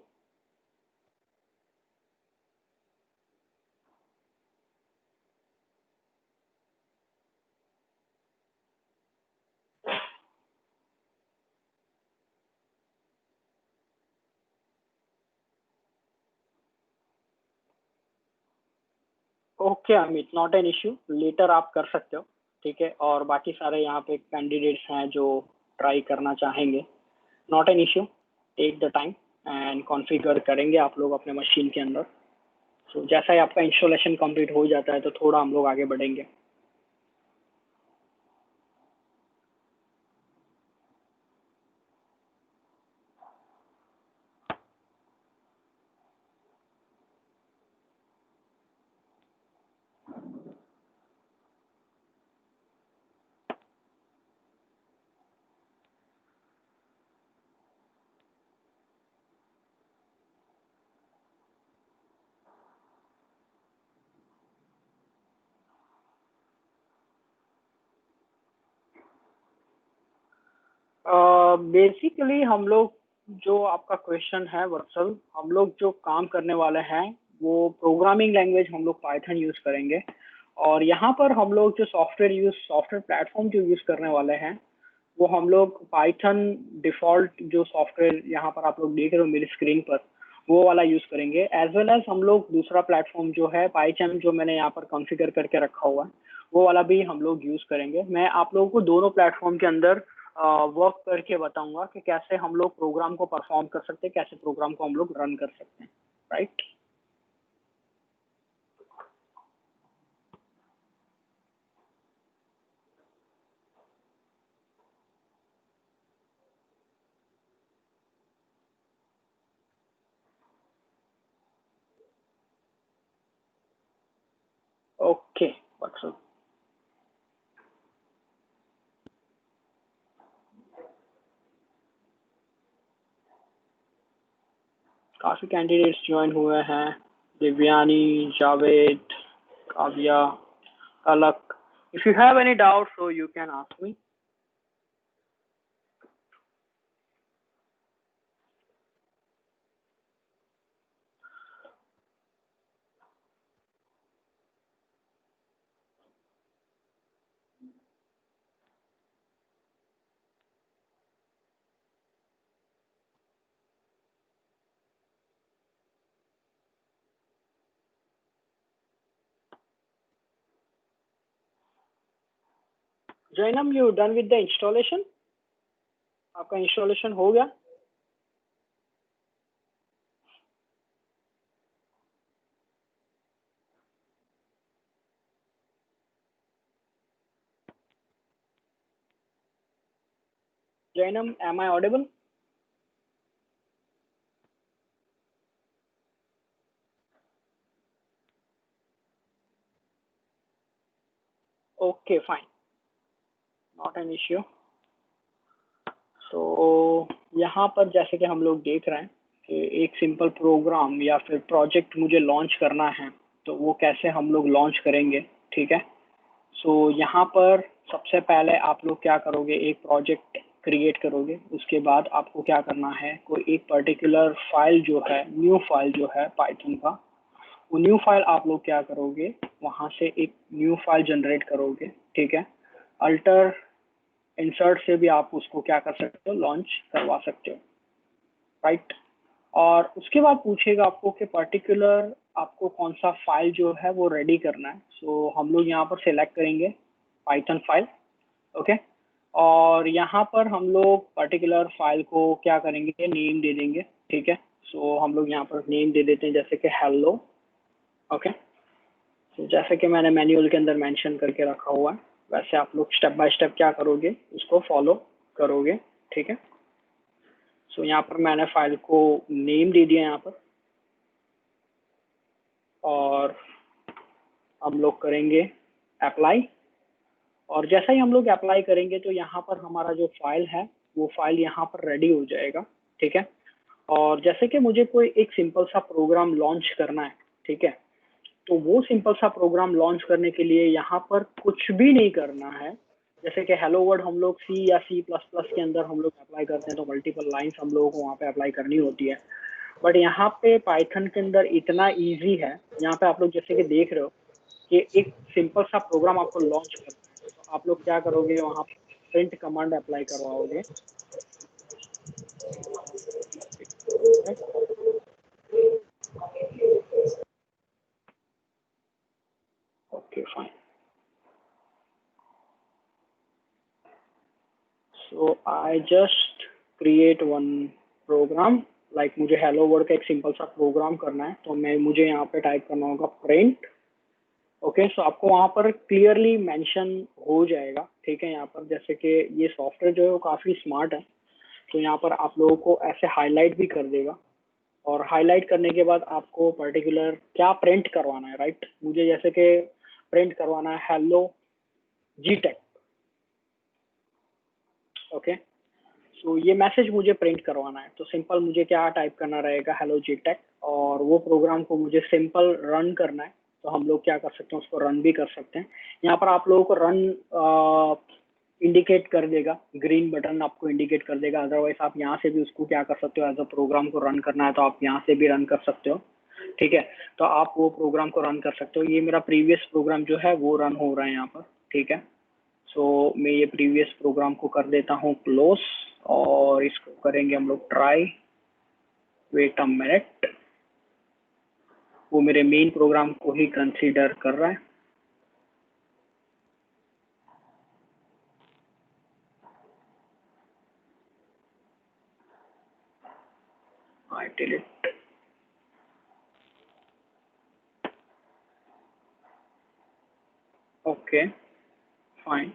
Okay Amit, not an issue, later आप कर सकते हो, ठीक है। और बाकी सारे यहाँ पे कैंडिडेट्स हैं जो ट्राई करना चाहेंगे, not an issue, take the time and configure करेंगे आप लोग अपने मशीन के अंदर। सो जैसा ही आपका इंस्टॉलेशन कंप्लीट हो जाता है तो थोड़ा हम लोग आगे बढ़ेंगे। बेसिकली हम लोग, जो आपका क्वेश्चन है वत्सल, हम लोग जो काम करने वाले हैं वो प्रोग्रामिंग लैंग्वेज हम लोग पाइथन यूज करेंगे, और यहाँ पर हम लोग जो सॉफ्टवेयर प्लेटफॉर्म जो यूज करने वाले हैं वो हम लोग पाइथन डिफॉल्ट जो सॉफ्टवेयर यहाँ पर आप लोग देख रहे हो मेरी स्क्रीन पर, वो वाला यूज करेंगे। एज वेल एज हम लोग दूसरा प्लेटफॉर्म जो है पाइचैम, जो मैंने यहाँ पर कॉन्फ़िगर करके रखा हुआ है, वो वाला भी हम लोग यूज करेंगे। मैं आप लोगों को दोनों प्लेटफॉर्म के अंदर वर्क करके बताऊंगा कि कैसे हम लोग प्रोग्राम को परफॉर्म कर सकते हैं, कैसे प्रोग्राम को हम लोग रन कर सकते हैं, राइट? ओके वत्सल, काफी कैंडिडेट्स ज्वाइन हुए हैं, Divyani, Javed, Kavya, Alak. If you have any doubt so you can ask me. Jainam, you done with the installation? आपका इंस्टॉलेशन हो गया? Jainam, am I audible? Okay, fine. Not an issue. तो यहाँ पर जैसे कि हम लोग देख रहे हैं कि एक सिंपल प्रोग्राम या फिर प्रोजेक्ट मुझे लॉन्च करना है, तो वो कैसे हम लोग लॉन्च करेंगे, ठीक है। सो यहाँ पर सबसे पहले आप लोग क्या करोगे, एक प्रोजेक्ट क्रिएट करोगे। उसके बाद आपको क्या करना है, कोई एक पर्टिकुलर फाइल जो है, न्यू फाइल जो है पाइथन का, वो न्यू फाइल आप लोग क्या करोगे, वहाँ से एक न्यू फाइल जनरेट करोगे, ठीक है। अल्टर इंसर्ट से भी आप उसको क्या कर सकते हो, लॉन्च करवा सकते हो, राइट। और उसके बाद पूछेगा आपको कि पर्टिकुलर आपको कौन सा फाइल जो है वो रेडी करना है। सो हम लोग यहाँ पर सिलेक्ट करेंगे पाइथन फाइल, ओके। और यहाँ पर हम लोग पर्टिकुलर फाइल को क्या करेंगे, नेम दे देंगे, ठीक है। सो हम लोग यहाँ पर नेम दे देते हैं जैसे कि हेलो, ओके। तो जैसे कि मैंने मैनुअल के अंदर मेंशन करके रखा हुआ है, वैसे आप लोग स्टेप बाय स्टेप क्या करोगे, उसको फॉलो करोगे, ठीक है। सो यहाँ पर मैंने फाइल को नेम दे दिया यहाँ पर, और हम लोग करेंगे अप्लाई। और जैसा ही हम लोग अप्लाई करेंगे तो यहाँ पर हमारा जो फाइल है वो फाइल यहाँ पर रेडी हो जाएगा, ठीक है। और जैसे कि मुझे कोई एक सिंपल सा प्रोग्राम लॉन्च करना है, ठीक है, तो वो सिंपल सा प्रोग्राम लॉन्च करने के लिए यहाँ पर कुछ भी नहीं करना है। जैसे कि हेलो वर्ड हम लोग सी या सी प्लस प्लस के अंदर हम लोग अप्लाई करते हैं तो मल्टीपल लाइंस हम लोगों को वहाँ पे अप्लाई करनी होती है, बट यहाँ पे पाइथन के अंदर इतना इजी है। यहाँ पे आप लोग जैसे कि देख रहे हो कि एक सिंपल सा प्रोग्राम आपको लॉन्च करना है, तो आप लोग क्या करोगे, वहाँ पे प्रिंट कमांड अप्लाई करवाओगे, okay fine. So I just create one program, like मुझे हेलो वर्ड का एक सिंपल सा प्रोग्राम करना है, तो मुझे यहाँ पे टाइप करना होगा प्रिंट, ओके। सो आपको वहाँ पर क्लियरली मेंशन हो जाएगा, ठीक है। यहाँ पर जैसे कि ये सॉफ्टवेयर जो है वो काफ़ी स्मार्ट है, तो यहाँ पर आप लोगों को ऐसे हाईलाइट भी कर देगा। और हाईलाइट करने के बाद आपको पर्टिकुलर क्या प्रिंट करवाना है, राइट। मुझे जैसे कि प्रिंट करवाना है हेलो जी टेक, ओके। सो ये मैसेज मुझे प्रिंट करवाना है, तो सिंपल मुझे क्या टाइप करना रहेगा, हेलो जी टेक, और वो प्रोग्राम को मुझे सिंपल रन करना है। तो हम लोग क्या कर सकते हैं, उसको रन भी कर सकते हैं। यहाँ पर आप लोगों को रन इंडिकेट कर देगा, ग्रीन बटन आपको इंडिकेट कर देगा। अदरवाइज आप यहाँ से भी उसको क्या कर सकते हो, एज अ प्रोग्राम को रन करना है तो आप यहाँ से भी रन कर सकते हो, ठीक है। तो आप वो प्रोग्राम को रन कर सकते हो। ये मेरा प्रीवियस प्रोग्राम जो है वो रन हो रहा है यहाँ पर, ठीक है। सो मैं ये प्रीवियस प्रोग्राम को कर देता हूँ क्लोज, और इसको करेंगे हम लोग ट्राई। वेट अ मिनट, वो मेरे मेन प्रोग्राम को ही कंसीडर कर रहा है। आई delete, okay fine.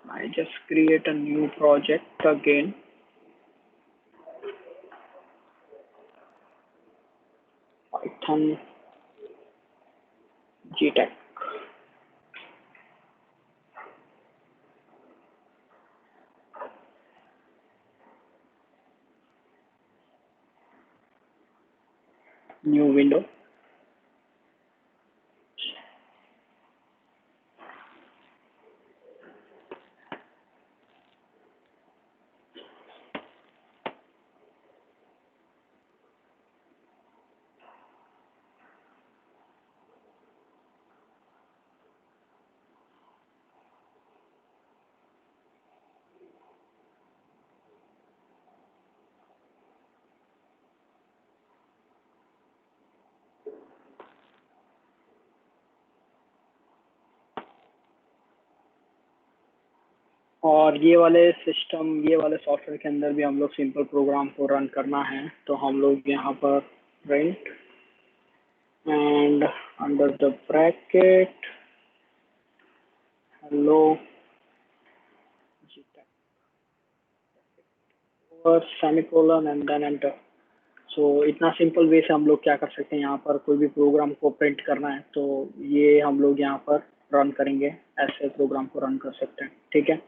I just create a new project again, Python GTech, new window। और ये वाले सिस्टम, ये वाले सॉफ्टवेयर के अंदर भी हम लोग सिंपल प्रोग्राम को रन करना है, तो हम लोग यहाँ पर print and under the bracket hello और सेमीकोलन एंड देन एंटर। सो इतना सिंपल वे से हम लोग क्या कर सकते हैं, यहाँ पर कोई भी प्रोग्राम को प्रिंट करना है तो ये हम लोग यहाँ पर रन करेंगे, ऐसे प्रोग्राम को रन कर सकते हैं। ठीक है,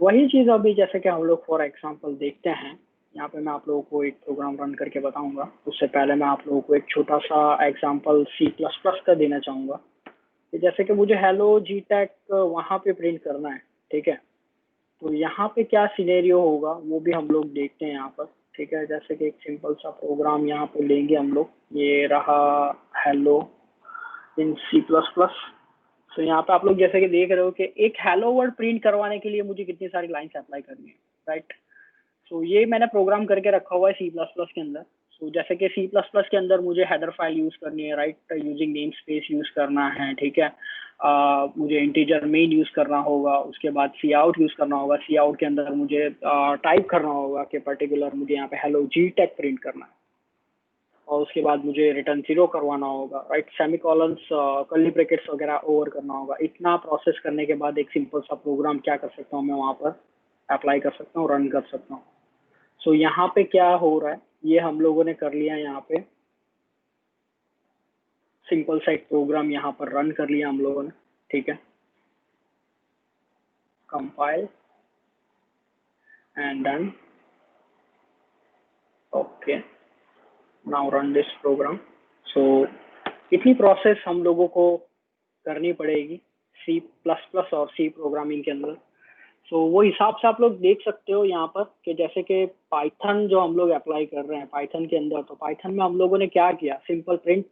वही चीज़ अभी जैसे कि हम लोग फॉर एग्जांपल देखते हैं, यहाँ पे मैं आप लोगों को एक प्रोग्राम रन करके बताऊंगा। उससे पहले मैं आप लोगों को एक छोटा सा एग्जांपल C++ का देना चाहूँगा कि जैसे कि मुझे हेलो जी टैक वहाँ पे प्रिंट करना है। ठीक है, तो यहाँ पे क्या सिनेरियो होगा वो भी हम लोग देखते हैं यहाँ पर। ठीक है, जैसे कि एक सिंपल सा प्रोग्राम यहाँ पे लेंगे हम लोग, ये रहा हेलो इन C++। तो यहाँ पे आप लोग जैसे कि देख रहे हो कि एक हेलो वर्ड प्रिंट करवाने के लिए मुझे कितनी सारी लाइंस अप्लाई करनी है, राइट। सो ये मैंने प्रोग्राम करके रखा हुआ है C++ के अंदर। सो जैसे कि C++ के अंदर मुझे हेडर फाइल यूज करनी है, right, using name space use करना है। ठीक है, मुझे इंटीजर मेन यूज करना होगा, उसके बाद सी आउट यूज करना होगा। सी आउट के अंदर मुझे टाइप करना होगा कि पर्टिकुलर मुझे यहाँ पे हेलो जी टैग प्रिंट करना है, और उसके बाद मुझे रिटर्न 0 करवाना होगा, right, semi colons curly brackets वगैरह ओवर करना होगा। इतना प्रोसेस करने के बाद एक सिंपल सा प्रोग्राम क्या कर सकता हूँ मैं वहाँ पर अप्लाई कर सकता हूँ, रन कर सकता हूँ। सो यहाँ पे क्या हो रहा है, ये हम लोगों ने कर लिया, यहाँ पे सिंपल सा एक प्रोग्राम यहाँ पर रन कर लिया हम लोगों ने। ठीक है, compile and done, okay, now run this program. So इतनी प्रोसेस हम लोगों को करनी पड़ेगी C++ और C प्रोग्रामिंग के अंदर। सो वो हिसाब से आप लोग देख सकते हो यहाँ पर कि जैसे कि पाइथन जो हम लोग अप्लाई कर रहे हैं पाइथन के अंदर, तो पाइथन में हम लोगों ने क्या किया, सिंपल प्रिंट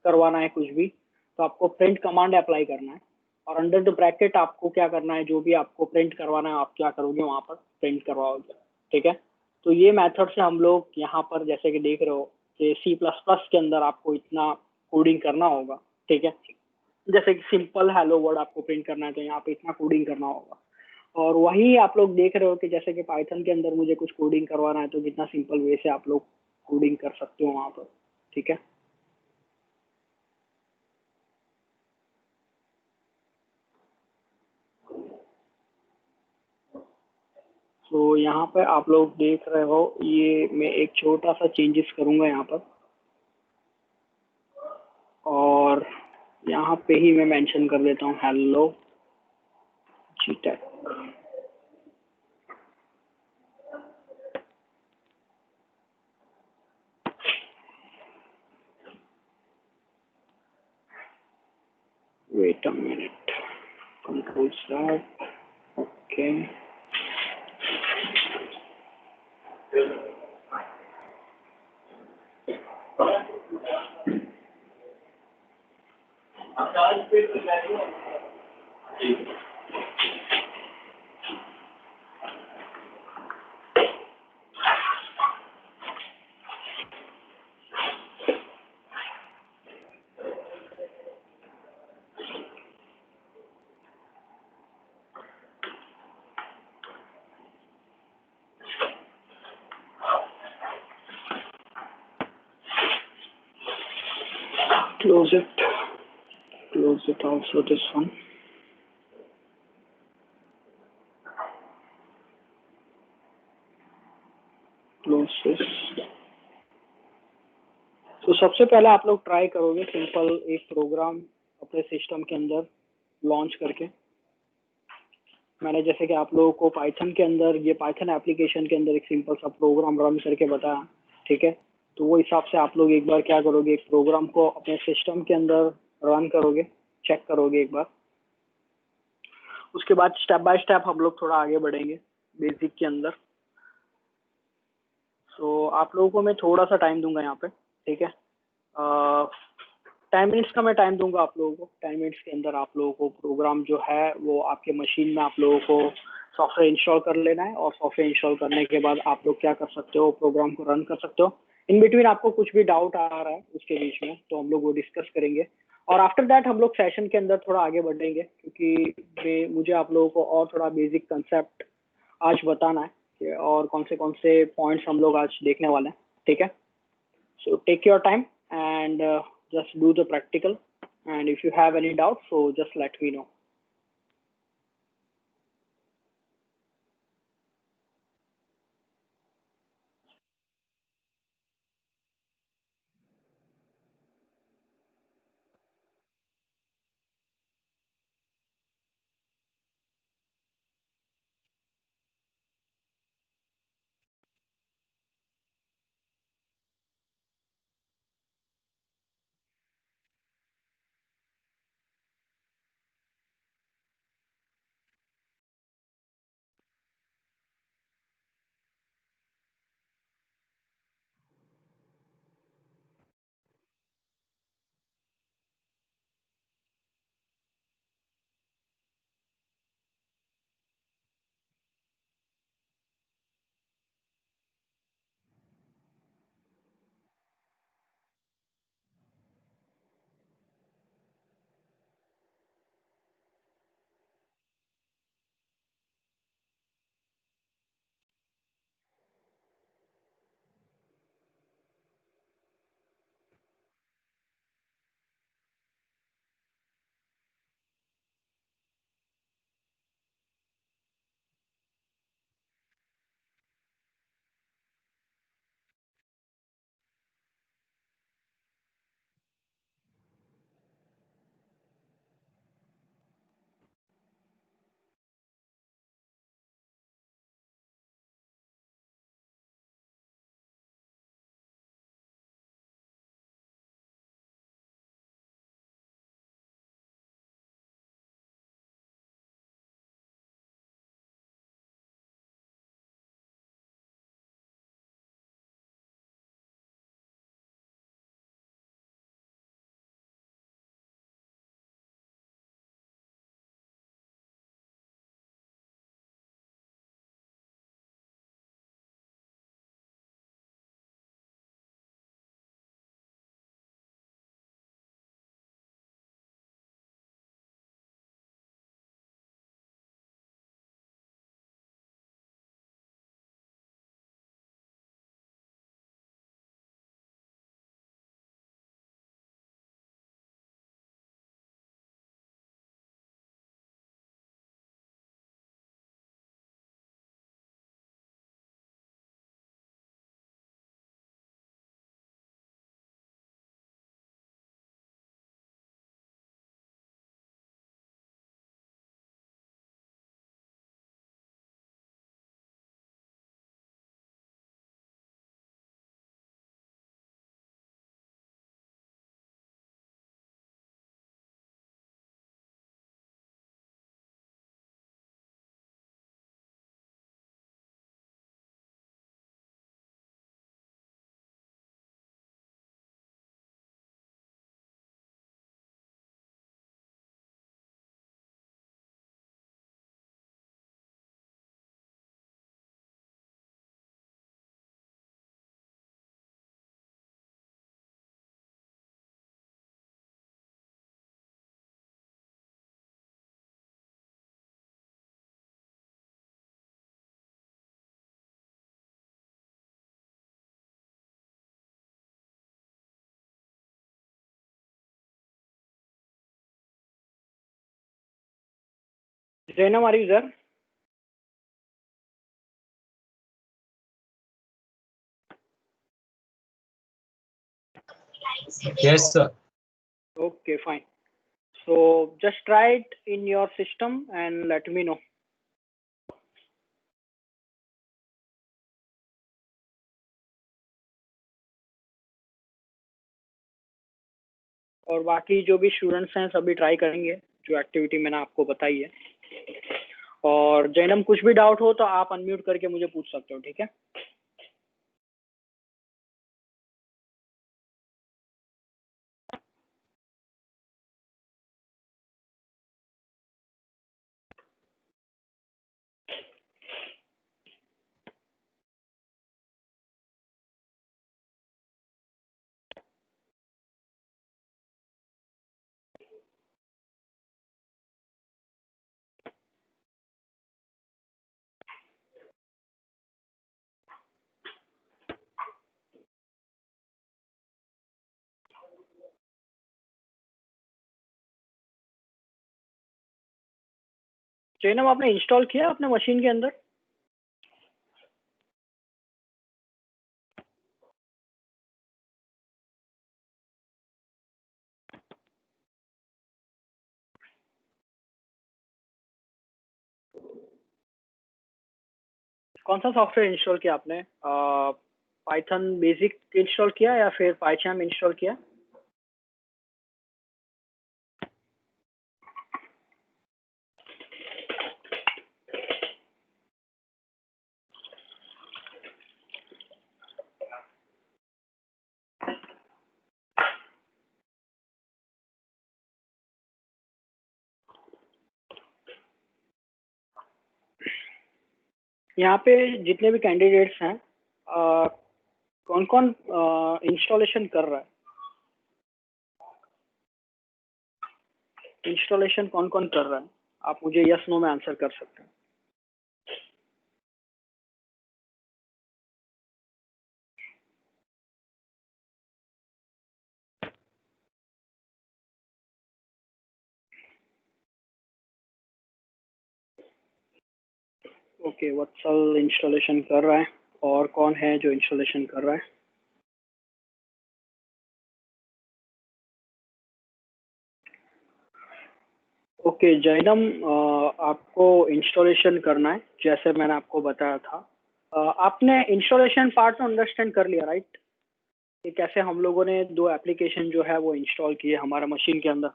करवाना है कुछ भी तो आपको प्रिंट कमांड अप्लाई करना है, और अंडर द ब्रैकेट आपको क्या करना है, जो भी आपको प्रिंट करवाना है आप क्या करोगे, वहां पर प्रिंट करवाओगे। ठीक है, तो ये मेथड से हम लोग यहाँ पर जैसे कि देख रहे हो कि C++ के अंदर आपको इतना कोडिंग करना होगा। ठीक है, जैसे कि सिंपल हेलो वर्ड आपको प्रिंट करना है तो यहाँ पे इतना कोडिंग करना होगा। और वही आप लोग देख रहे हो कि जैसे कि पाइथन के अंदर मुझे कुछ कोडिंग करवाना है तो कितना सिंपल वे से आप लोग कोडिंग कर सकते हो वहां पर। ठीक है, तो यहाँ पे आप लोग देख रहे हो, ये मैं एक छोटा सा चेंजेस करूंगा यहाँ पर, और यहाँ पे ही मैं मेंशन कर देता हूँ हेलो जी tag. Wait a minute, control start, okay, close it also, this one, close this। तो सबसे पहले आप लोग ट्राई करोगे सिंपल एक प्रोग्राम अपने सिस्टम के अंदर लॉन्च करके। मैंने जैसे कि आप लोगों को पाइथन के अंदर, ये पाइथन एप्लीकेशन के अंदर एक सिंपल सा प्रोग्राम रन करके बताया। ठीक है, तो वो हिसाब से आप लोग एक बार क्या करोगे, एक प्रोग्राम को अपने सिस्टम के अंदर रन करोगे, चेक करोगे एक बार। उसके बाद स्टेप बाय स्टेप हम लोग थोड़ा आगे बढ़ेंगे बेसिक के अंदर। सो आप लोगों को मैं थोड़ा सा टाइम दूंगा यहाँ पे। ठीक है, 10 मिनट्स का मैं टाइम दूंगा आप लोगों को। 10 मिनट्स के अंदर आप लोगों को प्रोग्राम जो है वो आपके मशीन में आप लोगों को सॉफ्टवेयर इंस्टॉल कर लेना है, और सॉफ्टवेयर इंस्टॉल करने के बाद आप लोग क्या कर सकते हो, प्रोग्राम को रन कर सकते हो। इन बिटवीन आपको कुछ भी डाउट आ रहा है उसके बीच में तो हम लोग वो डिस्कस करेंगे। और आफ्टर दैट हम लोग सेशन के अंदर थोड़ा आगे बढ़ेंगे, क्योंकि मुझे आप लोगों को और थोड़ा बेसिक कंसेप्ट आज बताना है और कौन से पॉइंट्स हम लोग आज देखने वाले हैं, ठीक है। So take your time and just do the practical, and if you have any doubt so just let me know. Zainam, are you there? Yes, sir. Okay, fine. So just try it in your system and let me know. और बाकी जो भी students हैं सभी try करेंगे जो activity मैंने आपको बताई है। और जैनम, कुछ भी डाउट हो तो आप अनम्यूट करके मुझे पूछ सकते हो, ठीक है। जैनब, आपने इंस्टॉल किया अपने मशीन के अंदर? कौन सा सॉफ्टवेयर इंस्टॉल किया आपने? पाइथन बेसिक इंस्टॉल किया या फिर पाइथन इंस्टॉल किया? यहाँ पे जितने भी कैंडिडेट्स हैं, कौन कौन इंस्टॉलेशन कर रहा है? इंस्टॉलेशन कौन कौन कर रहा है? आप मुझे यस नो में आंसर कर सकते हैं। ओके, वत्सल इंस्टॉलेशन कर रहा है। और कौन है जो इंस्टॉलेशन कर रहा है? ओके जैनम, आपको इंस्टॉलेशन करना है जैसे मैंने आपको बताया था। आपने इंस्टॉलेशन पार्ट तो अंडरस्टैंड कर लिया, राइट? कि कैसे हम लोगों ने दो एप्लीकेशन जो है वो इंस्टॉल किए हमारे मशीन के अंदर।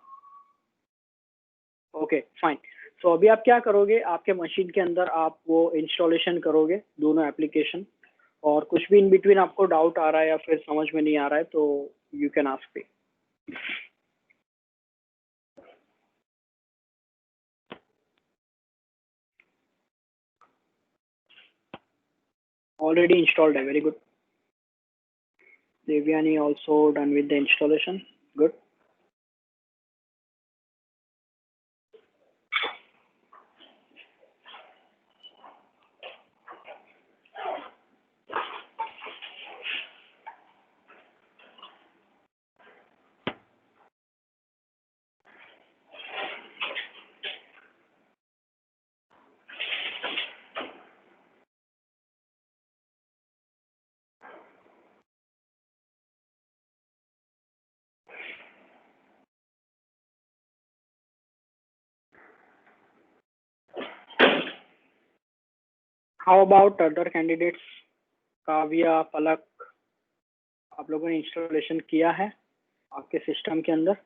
Okay fine. सो अभी आप क्या करोगे, आपके मशीन के अंदर आप वो इंस्टॉलेशन करोगे दोनों एप्लीकेशन, और कुछ भी इन बिटवीन आपको डाउट आ रहा है या फिर समझ में नहीं आ रहा है तो you can ask me. Already installed है, very good. Devyani also done with the installation. Good. How about other candidates? Kavya, Palak, आप लोगों ने इंस्टॉलेशन किया है आपके सिस्टम के अंदर?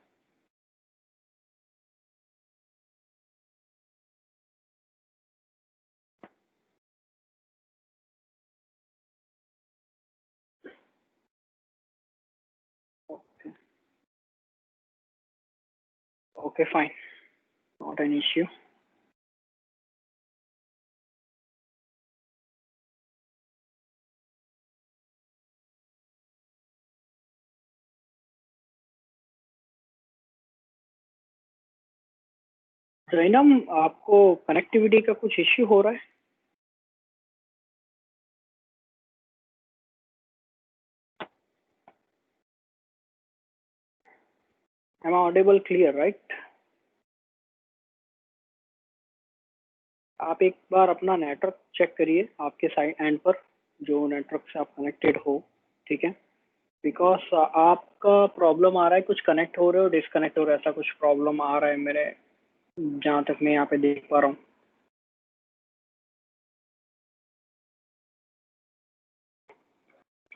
Okay, fine. Not an issue. Jainam, आपको कनेक्टिविटी का कुछ इश्यू हो रहा है? Am I audible clear, right? आप एक बार अपना नेटवर्क चेक करिए आपके साइड एंड पर, जो नेटवर्क से आप कनेक्टेड हो, ठीक है? बिकॉज आपका प्रॉब्लम आ रहा है, कुछ कनेक्ट हो रहे हो, डिस्कनेक्ट हो रहा है, ऐसा कुछ प्रॉब्लम आ रहा है मेरे, जहाँ तक मैं यहाँ पे देख पा रहा हूँ।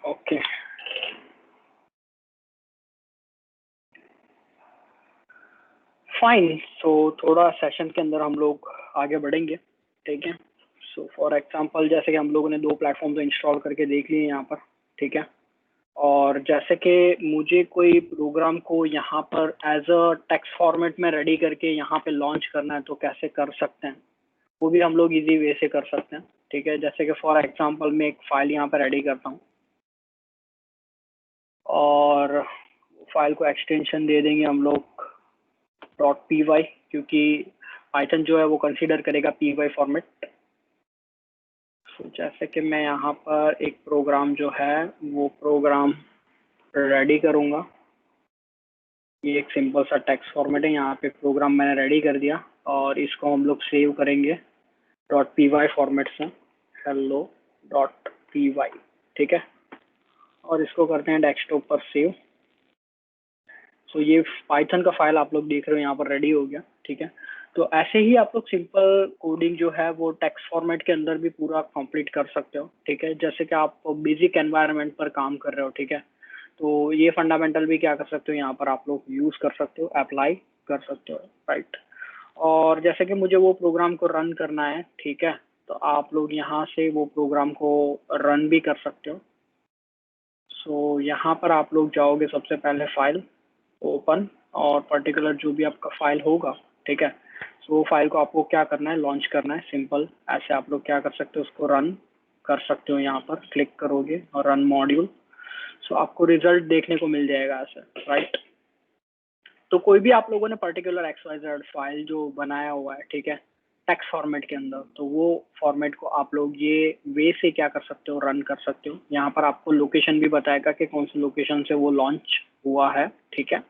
Okay fine. सो थोड़ा सेशन के अंदर हम लोग आगे बढ़ेंगे, ठीक है? सो फॉर एग्जांपल, जैसे कि हम लोगों ने दो प्लेटफॉर्म तो इंस्टॉल करके देख लिए यहाँ पर, ठीक है? और जैसे कि मुझे कोई प्रोग्राम को यहाँ पर एज अ टेक्स्ट फॉर्मेट में रेडी करके यहाँ पे लॉन्च करना है तो कैसे कर सकते हैं, वो भी हम लोग इजी वे से कर सकते हैं, ठीक है? जैसे कि फॉर एग्जांपल मैं एक फाइल यहाँ पर रेडी करता हूँ और फाइल को एक्सटेंशन दे देंगे हम लोग .py, क्योंकि पाइथन जो है वो कंसीडर करेगा py फॉर्मेट। तो जैसे कि मैं यहाँ पर एक प्रोग्राम जो है वो प्रोग्राम रेडी करूँगा। ये एक सिंपल सा टेक्स्ट फॉर्मेट है, यहाँ पे प्रोग्राम मैंने रेडी कर दिया और इसको हम लोग सेव करेंगे .py फॉर्मेट से, hello.py, ठीक है। और इसको करते हैं डेस्कटॉप पर सेव। सो ये पाइथन का फाइल आप लोग देख रहे हो यहाँ पर रेडी हो गया, ठीक है। तो ऐसे ही आप लोग सिंपल कोडिंग जो है वो टेक्स्ट फॉर्मेट के अंदर भी पूरा कंप्लीट कर सकते हो, ठीक है। जैसे कि आप बेसिक एनवायरनमेंट पर काम कर रहे हो, ठीक है, तो ये फंडामेंटल भी क्या कर सकते हो यहाँ पर आप लोग यूज कर सकते हो, अप्लाई कर सकते हो, राइट। और जैसे कि मुझे वो प्रोग्राम को रन करना है, ठीक है, तो आप लोग यहाँ से वो प्रोग्राम को रन भी कर सकते हो। सो यहाँ पर आप लोग जाओगे सबसे पहले फाइल ओपन, और पर्टिकुलर जो भी आपका फाइल होगा, ठीक है, सो वो फाइल को आपको क्या करना है, लॉन्च करना है, सिंपल ऐसे आप लोग क्या कर सकते हो, उसको रन कर सकते हो। यहाँ पर क्लिक करोगे और रन मॉड्यूल, सो आपको रिजल्ट देखने को मिल जाएगा ऐसे, राइट। तो कोई भी आप लोगों ने पर्टिकुलर XYZ फाइल जो बनाया हुआ है, ठीक है, टेक्स्ट फॉर्मेट के अंदर, तो वो फॉर्मेट को आप लोग ये वे से क्या कर सकते हो, रन कर सकते हो। यहाँ पर आपको लोकेशन भी बताएगा कि कौन सी लोकेशन से वो लॉन्च हुआ है, ठीक है।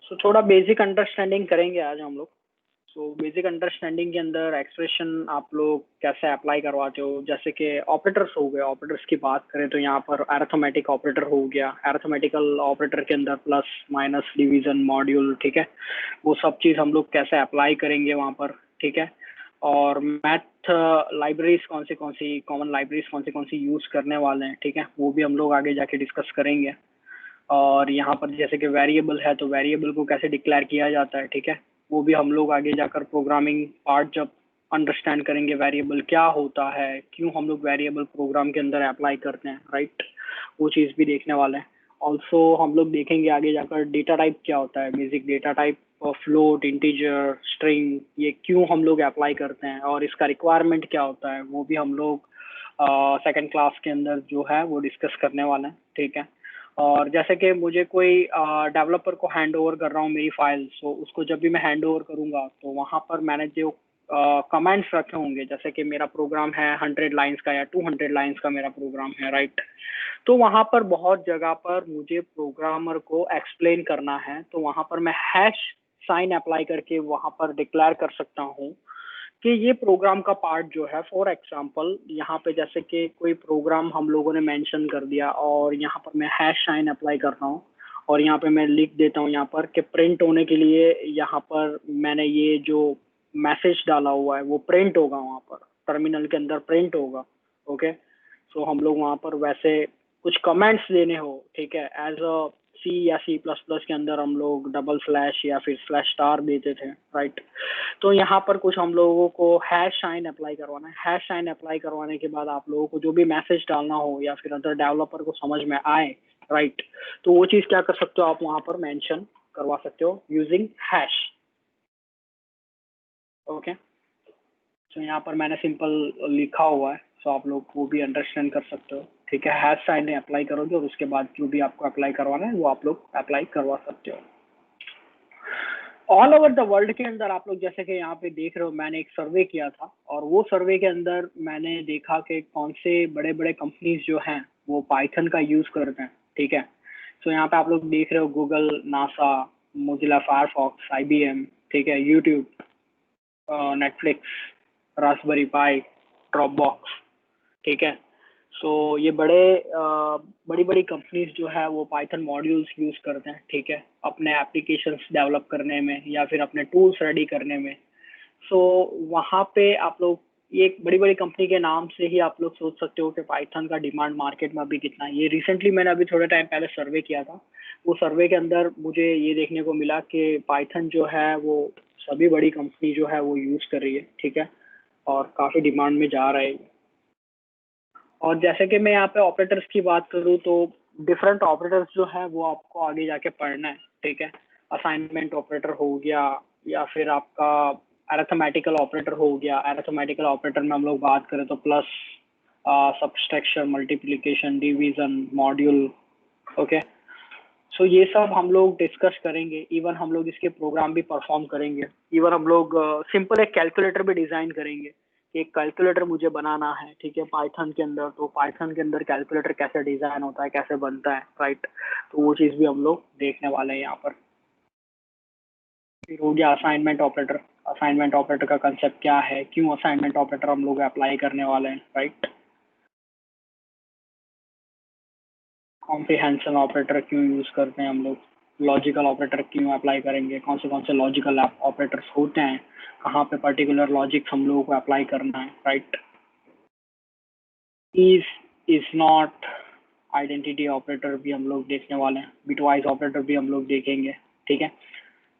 सो थोड़ा बेसिक अंडरस्टैंडिंग करेंगे आज हम लोग। सो बेसिक अंडरस्टैंडिंग के अंदर एक्सप्रेशन आप लोग कैसे अप्लाई करवाते हो, जैसे कि ऑपरेटर्स हो गए, ऑपरेटर्स की बात करें तो यहाँ पर अरिथमेटिक ऑपरेटर हो गया, अरिथमेटिकल ऑपरेटर के अंदर प्लस माइनस डिवीजन मॉड्यूल, ठीक है, वो सब चीज़ हम लोग कैसे अप्लाई करेंगे वहाँ पर, ठीक है। और मैथ लाइब्रेरीज कौन सी कॉमन लाइब्रेरीज कौन सी यूज़ करने वाले हैं, ठीक है, वो भी हम लोग आगे जाके डिस्कस करेंगे। और यहाँ पर जैसे कि वेरिएबल है, तो वेरिएबल को कैसे डिक्लेयर किया जाता है, ठीक है, वो भी हम लोग आगे जाकर प्रोग्रामिंग पार्ट जब अंडरस्टैंड करेंगे, वेरिएबल क्या होता है, क्यों हम लोग वेरिएबल प्रोग्राम के अंदर अप्लाई करते हैं, राइट, वो चीज़ भी देखने वाले हैं। ऑल्सो हम लोग देखेंगे आगे जाकर डेटा टाइप क्या होता है, basic data type, float, integer, string, ये क्यों हम लोग अप्लाई करते हैं, और इसका रिक्वायरमेंट क्या होता है, वो भी हम लोग सेकेंड क्लास के अंदर जो है वो डिस्कस करने वाले हैं, ठीक है। और जैसे कि मुझे कोई डेवलपर को हैंड ओवर कर रहा हूँ मेरी फाइल, सो उसको जब भी मैं हैंड ओवर करूँगा तो वहाँ पर मैंने जो कमेंट्स रखे होंगे, जैसे कि मेरा प्रोग्राम है 100 लाइंस का या 200 लाइंस का मेरा प्रोग्राम है, राइट, तो वहाँ पर बहुत जगह पर मुझे प्रोग्रामर को एक्सप्लेन करना है, तो वहाँ पर मैं हैश साइन अप्लाई करके वहाँ पर डिक्लेयर कर सकता हूँ कि ये प्रोग्राम का पार्ट जो है, फॉर एग्जांपल यहाँ पे जैसे कि कोई प्रोग्राम हम लोगों ने मेंशन कर दिया और यहाँ पर मैं हैश साइन अप्लाई कर रहा हूँ, और यहाँ पे मैं लिख देता हूँ यहाँ पर कि प्रिंट होने के लिए यहाँ पर मैंने ये जो मैसेज डाला हुआ है वो प्रिंट होगा, वहाँ पर टर्मिनल के अंदर प्रिंट होगा, ओके। सो हम लोग वहाँ पर वैसे कुछ कमेंट्स देने हो, ठीक है, एज अ सी या C++ के अंदर हम लोग डबल स्लैश या फिर स्लैश स्टार देते थे, राइट। तो यहाँ पर कुछ हम लोगों को हैश साइन अप्लाई करवाना है। हैश साइन अप्लाई करवाने के बाद आप लोगों को जो भी मैसेज डालना हो या फिर अदर डेवलपर को समझ में आए, राइट, तो वो चीज़ क्या कर सकते हो आप वहाँ पर मेंशन करवा सकते हो यूजिंग हैश, ओके। तो यहाँ पर मैंने सिंपल लिखा हुआ है, सो आप लोग वो भी अंडरस्टैंड कर सकते हो, ठीक है। हैश साइन अप्लाई करोगे और उसके बाद जो भी आपको अप्लाई करवाना है वो आप लोग अप्लाई करवा सकते हो। ऑल ओवर द वर्ल्ड के अंदर आप लोग जैसे कि यहाँ पे देख रहे हो, मैंने एक सर्वे किया था और वो सर्वे के अंदर मैंने देखा कि कौन से बड़े बड़े कंपनीज जो हैं वो पाइथन का यूज करते हैं, ठीक है। सो यहाँ पे आप लोग देख रहे हो Google, NASA, Mozilla Firefox, IBM, ठीक है, यूट्यूब, नेटफ्लिक्स, रास्पबेरी पाई, ड्रॉपबॉक्स, ठीक है। सो ये बड़ी बड़ी कंपनीज जो है वो पाइथन मॉड्यूल्स यूज करते हैं, ठीक है, अपने एप्लीकेशंस डेवलप करने में या फिर अपने टूल्स रेडी करने में। सो वहाँ पे आप लोग ये एक बड़ी बड़ी कंपनी के नाम से ही आप लोग सोच सकते हो कि पाइथन का डिमांड मार्केट में अभी कितना है। ये रिसेंटली मैंने अभी थोड़े टाइम पहले सर्वे किया था, वो सर्वे के अंदर मुझे ये देखने को मिला कि पाइथन जो है वो सभी बड़ी कंपनी जो है वो यूज कर रही है, ठीक है, और काफी डिमांड में जा रहा है। और जैसे कि मैं यहाँ पे ऑपरेटर्स की बात करूँ तो डिफरेंट ऑपरेटर्स जो है वो आपको आगे जाके पढ़ना है, ठीक है। असाइनमेंट ऑपरेटर हो गया या फिर आपका अरिथमेटिकल ऑपरेटर हो गया। अरिथमेटिकल ऑपरेटर में हम लोग बात करें तो plus, subtraction, multiplication, division, module, okay. So ये सब हम लोग डिस्कस करेंगे, इवन हम लोग इसके प्रोग्राम भी परफॉर्म करेंगे, इवन हम लोग सिंपल एक कैलकुलेटर भी डिजाइन करेंगे कि एक कैलकुलेटर मुझे बनाना है, ठीक है, पाइथन के अंदर। तो पाइथन के अंदर कैलकुलेटर कैसे डिजाइन होता है, कैसे बनता है, राइट। तो वो चीज भी हम लोग देखने वाले हैं यहाँ पर। फिर हो गया असाइनमेंट ऑपरेटर। असाइनमेंट ऑपरेटर का कंसेप्ट क्या है, क्यों असाइनमेंट ऑपरेटर हम लोग अप्लाई करने वाले हैं, राइट। कॉम्प्रिहेंशन ऑपरेटर क्यों यूज करते हैं हम लोग, लॉजिकल ऑपरेटर क्यों अप्लाई करेंगे, कौन से लॉजिकल ऑपरेटर्स होते हैं, कहाँ पे पर्टिकुलर लॉजिक हम लोगों को अप्लाई करना है, right. Is not identity operator भी हम लोग देखने वाले हैं, बिटवाइज ऑपरेटर भी हम लोग देखेंगे, ठीक है।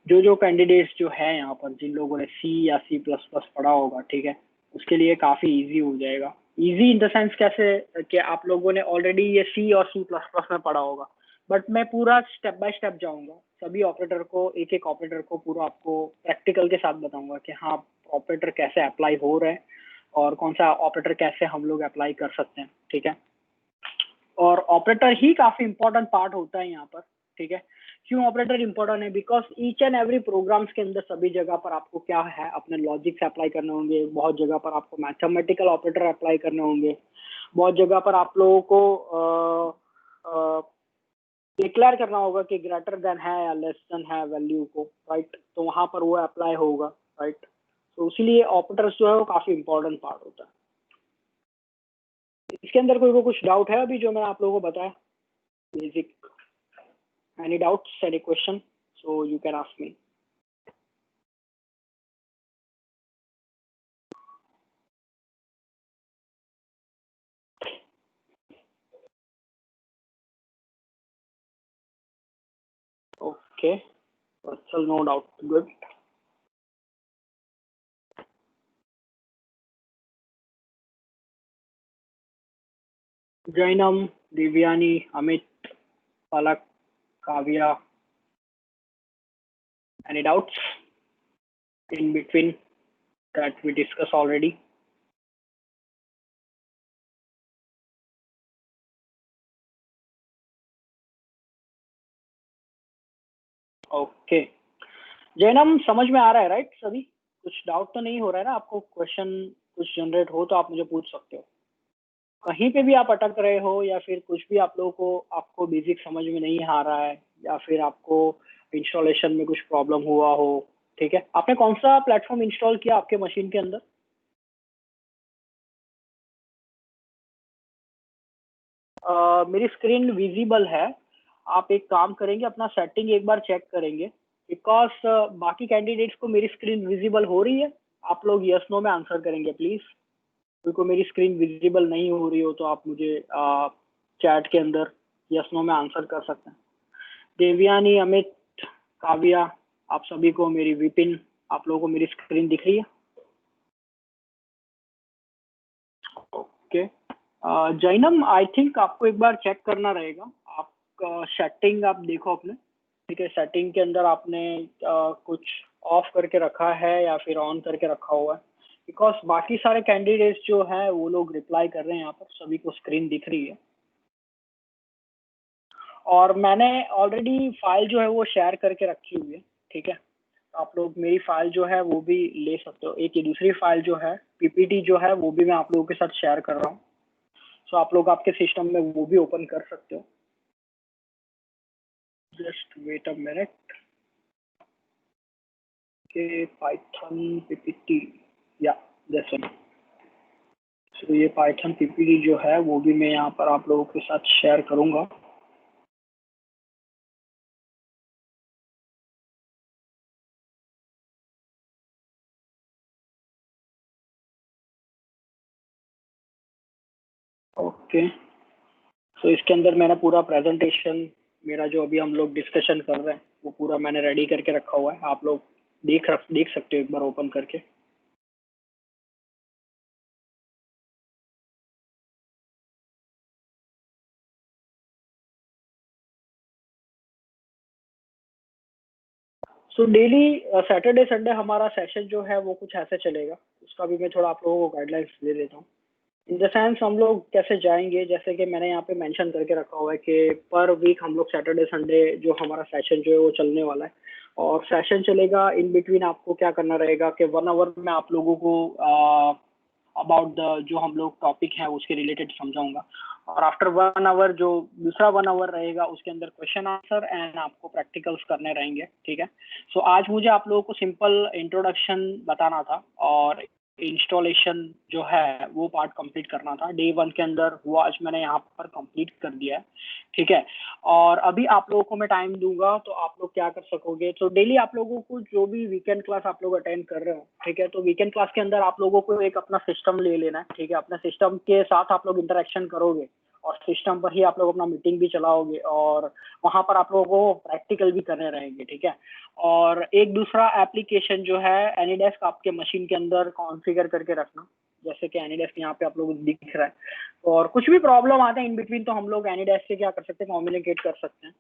जो कैंडिडेट्स जो है यहाँ पर, जिन लोगों ने सी या सी प्लस प्लस पढ़ा होगा, ठीक है, उसके लिए काफी इजी हो जाएगा। इजी इन द सेंस कैसे कि आप लोगों ने ऑलरेडी ये सी और सी प्लस प्लस में पढ़ा होगा, बट मैं पूरा स्टेप बाय स्टेप जाऊंगा, सभी ऑपरेटर को, एक एक ऑपरेटर को पूरा आपको प्रैक्टिकल के साथ बताऊंगा कि हाँ ऑपरेटर कैसे अप्लाई हो रहे हैं और कौन सा ऑपरेटर कैसे हम लोग अप्लाई कर सकते हैं, ठीक है। और ऑपरेटर ही काफी इंपॉर्टेंट पार्ट होता है यहाँ पर, ठीक है। क्यों ऑपरेटर इंपॉर्टेंट है, because each and every programs के अंदर सभी जगह पर आपको क्या है, अपने लॉजिक से अप्लाई करने होंगे, बहुत जगह पर आपको मैथमेटिकल ऑपरेटर अप्लाई करने होंगे, बहुत जगह पर आप लोगों को डिक्लेयर करना होगा कि ग्रेटर देन है या लेस देन है वैल्यू को, राइट। तो वहां पर वो अप्लाई होगा, राइट। तो इसीलिए ऑपरेटर्स जो है वो काफी इंपॉर्टेंट पार्ट होता है। इसके अंदर कोई को कुछ डाउट है अभी जो मैं आप लोगों को बताया basic? Any doubts, any question? So you can ask me. Okay, Vatsal, no doubt. Good. Jainam, Divyani, Amit, Palak, Kavya. Any doubts in between that we discussed already? Okay Jainam, समझ में आ रहा है राइट सभी? कुछ डाउट तो नहीं हो रहा है ना आपको? क्वेश्चन कुछ जनरेट हो तो आप मुझे पूछ सकते हो। कहीं पे भी आप अटक रहे हो या फिर कुछ भी आप लोगों को, आपको बेसिक समझ में नहीं आ रहा है या फिर आपको इंस्टॉलेशन में कुछ प्रॉब्लम हुआ हो, ठीक है। आपने कौन सा प्लेटफॉर्म इंस्टॉल किया आपके मशीन के अंदर? मेरी स्क्रीन विजिबल है। आप एक काम करेंगे, अपना सेटिंग एक बार चेक करेंगे, बिकॉज बाकी कैंडिडेट्स को मेरी स्क्रीन विजिबल हो रही है। आप लोग यस नो में आंसर करेंगे प्लीज। क्योंकि मेरी स्क्रीन विजिबल नहीं हो रही हो तो आप मुझे चैट के अंदर यस नो में आंसर कर सकते हैं। देवयानी, अमित, काव्या, आप सभी को मेरी, विपिन, आप लोगों को मेरी स्क्रीन दिख रही है? ओके जैनम, आई थिंक आपको एक बार चेक करना रहेगा। आप सेटिंग आप देखो अपने, ठीक है। सेटिंग के अंदर आपने कुछ ऑफ करके रखा है या फिर ऑन करके रखा हुआ है? बिकॉज बाकी सारे कैंडिडेट्स जो है वो लोग रिप्लाई कर रहे हैं, यहाँ पर सभी को स्क्रीन दिख रही है। और मैंने ऑलरेडी फाइल जो है वो शेयर करके रखी हुई है, ठीक है। आप लोग मेरी फाइल जो है वो भी ले सकते हो। एक ये दूसरी फाइल जो है पीपीटी जो है वो भी मैं आप लोगों के साथ शेयर कर रहा हूँ। सो आप लोग आपके सिस्टम में वो भी ओपन कर सकते हो। जस्ट वेट अ मिनट के पाइथन पीपीटी या जैसे, सो ये पाइथन पीपीटी जो है वो भी मैं यहाँ पर आप लोगों के साथ शेयर करूंगा। ओके सो इसके अंदर मैंने पूरा प्रेजेंटेशन, मेरा जो अभी हम लोग डिस्कशन कर रहे हैं वो पूरा मैंने रेडी करके रखा हुआ है। आप लोग देख सकते हो एक बार ओपन करके। सो डेली सैटरडे संडे हमारा सेशन जो है वो कुछ ऐसे चलेगा। उसका भी मैं थोड़ा आप लोगों को गाइडलाइंस दे देता हूँ। इन द सेंस हम लोग कैसे जाएंगे, जैसे कि मैंने यहाँ पे मेंशन करके रखा हुआ है कि पर वीक हम लोग सैटरडे संडे जो हमारा सेशन जो है वो चलने वाला है। और सेशन चलेगा, इन बिटवीन आपको क्या करना रहेगा कि 1 आवर में आप लोगों को अबाउट द जो हम लोग टॉपिक है उसके रिलेटेड समझाऊंगा। और आफ्टर 1 आवर जो दूसरा 1 आवर रहेगा उसके अंदर क्वेश्चन आंसर एंड आपको प्रैक्टिकल्स करने रहेंगे, ठीक है। सो आज मुझे आप लोगों को सिंपल इंट्रोडक्शन बताना था और इंस्टॉलेशन जो है वो पार्ट कंप्लीट करना था। डे 1 के अंदर वो आज मैंने यहाँ पर कंप्लीट कर दिया है, ठीक है। और अभी आप लोगों को मैं टाइम दूंगा तो आप लोग क्या कर सकोगे, तो डेली आप लोगों को जो भी वीकेंड क्लास आप लोग अटेंड कर रहे हो, ठीक है, तो वीकेंड क्लास के अंदर आप लोगों को एक अपना सिस्टम ले लेना है, ठीक है। अपने सिस्टम के साथ आप लोग इंटरेक्शन करोगे और सिस्टम पर ही आप लोग अपना मीटिंग भी चलाओगे और वहां पर आप लोगों को प्रैक्टिकल भी करने रहेंगे, ठीक है। और एक दूसरा एप्लीकेशन जो है एनीडेस्क आपके मशीन के अंदर कॉन्फ़िगर करके रखना, जैसे कि एनीडेस्क यहाँ पे आप लोगों को दिख रहा है। और कुछ भी प्रॉब्लम आते हैं इन बिटवीन तो हम लोग एनीडेस्क से क्या कर सकते हैं, कम्युनिकेट कर सकते हैं।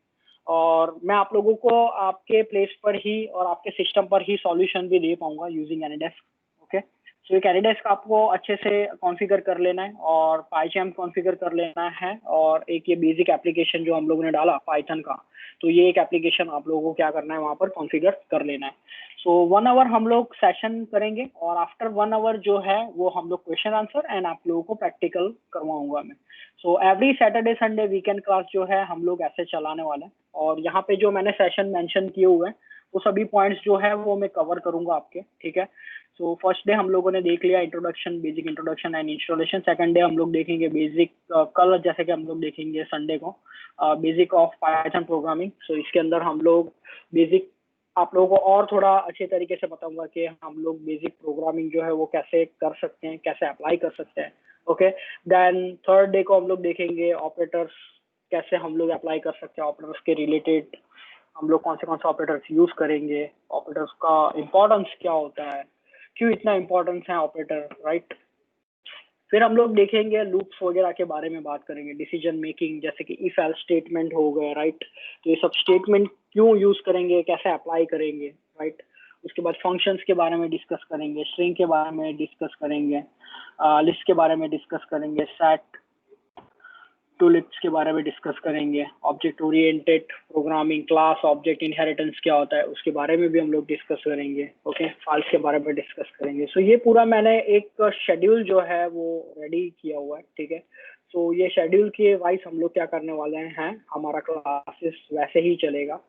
और मैं आप लोगों को आपके प्लेस पर ही और आपके सिस्टम पर ही सॉल्यूशन भी दे पाऊंगा यूजिंग एनीडेस्क, ओके। सो एक एनीडेस्क आपको अच्छे से कॉन्फ़िगर कर लेना है और पाइचैम कॉन्फ़िगर कर लेना है। और एक ये बेसिक एप्लीकेशन जो हम लोगों ने डाला पाइथन का, तो ये एक एप्लीकेशन आप लोगों को क्या करना है वहां पर कॉन्फ़िगर कर लेना है। सो 1 आवर हम लोग सेशन करेंगे और आफ्टर 1 आवर जो है वो हम लोग क्वेश्चन आंसर एंड आप लोगों को प्रैक्टिकल करवाऊंगा मैं। So every Saturday Sunday weekend class जो है हम लोग ऐसे चलाने वाले हैं। और यहाँ पे जो मैंने सेशन मेंशन किए हुए हैं वो सभी पॉइंट्स जो है वो मैं कवर करूंगा आपके, ठीक है। सो फर्स्ट डे हम लोगों ने देख लिया introduction, basic introduction and installation. Second day हम लोग देखेंगे बेसिक, कल जैसे कि हम लोग देखेंगे संडे को बेसिक ऑफ पाइथन प्रोग्रामिंग। सो इसके अंदर हम लोग बेसिक आप लोगों को और थोड़ा अच्छे तरीके से बताऊंगा कि हम लोग बेसिक प्रोग्रामिंग जो है वो कैसे कर सकते हैं, कैसे अप्लाई कर सकते हैं, ओके। देन थर्ड डे को हम लोग देखेंगे ऑपरेटर्स, कैसे हम लोग अप्लाई कर सकते हैं ऑपरेटर्स के रिलेटेड, हम लोग कौन से ऑपरेटर्स यूज करेंगे, ऑपरेटर्स का इम्पोर्टेंस क्या होता है, क्यों इतना इम्पोर्टेंस है ऑपरेटर, राइट। फिर हम लोग देखेंगे लूप्स वगैरह के बारे में बात करेंगे, डिसीजन मेकिंग जैसे कि इफ एल्स स्टेटमेंट हो गए, राइट। तो ये सब स्टेटमेंट क्यों यूज करेंगे, कैसे अप्लाई करेंगे, राइट। उसके बाद फंक्शंस के बारे में डिस्कस करेंगे, स्ट्रिंग के बारे में डिस्कस करेंगे, लिस्ट के बारे में डिस्कस करेंगे, सेट टूलिप्स के बारे में डिस्कस करेंगे, object oriented programming, class object inheritance क्या होता है उसके बारे में भी हम लोग डिस्कस करेंगे, ओके। फाइल्स के बारे में डिस्कस करेंगे। सो ये पूरा मैंने एक शेड्यूल जो है वो रेडी किया हुआ है, ठीक है। सो ये शेड्यूल के वाइज हम लोग क्या करने वाले हैं, हमारा क्लासेस वैसे ही चलेगा।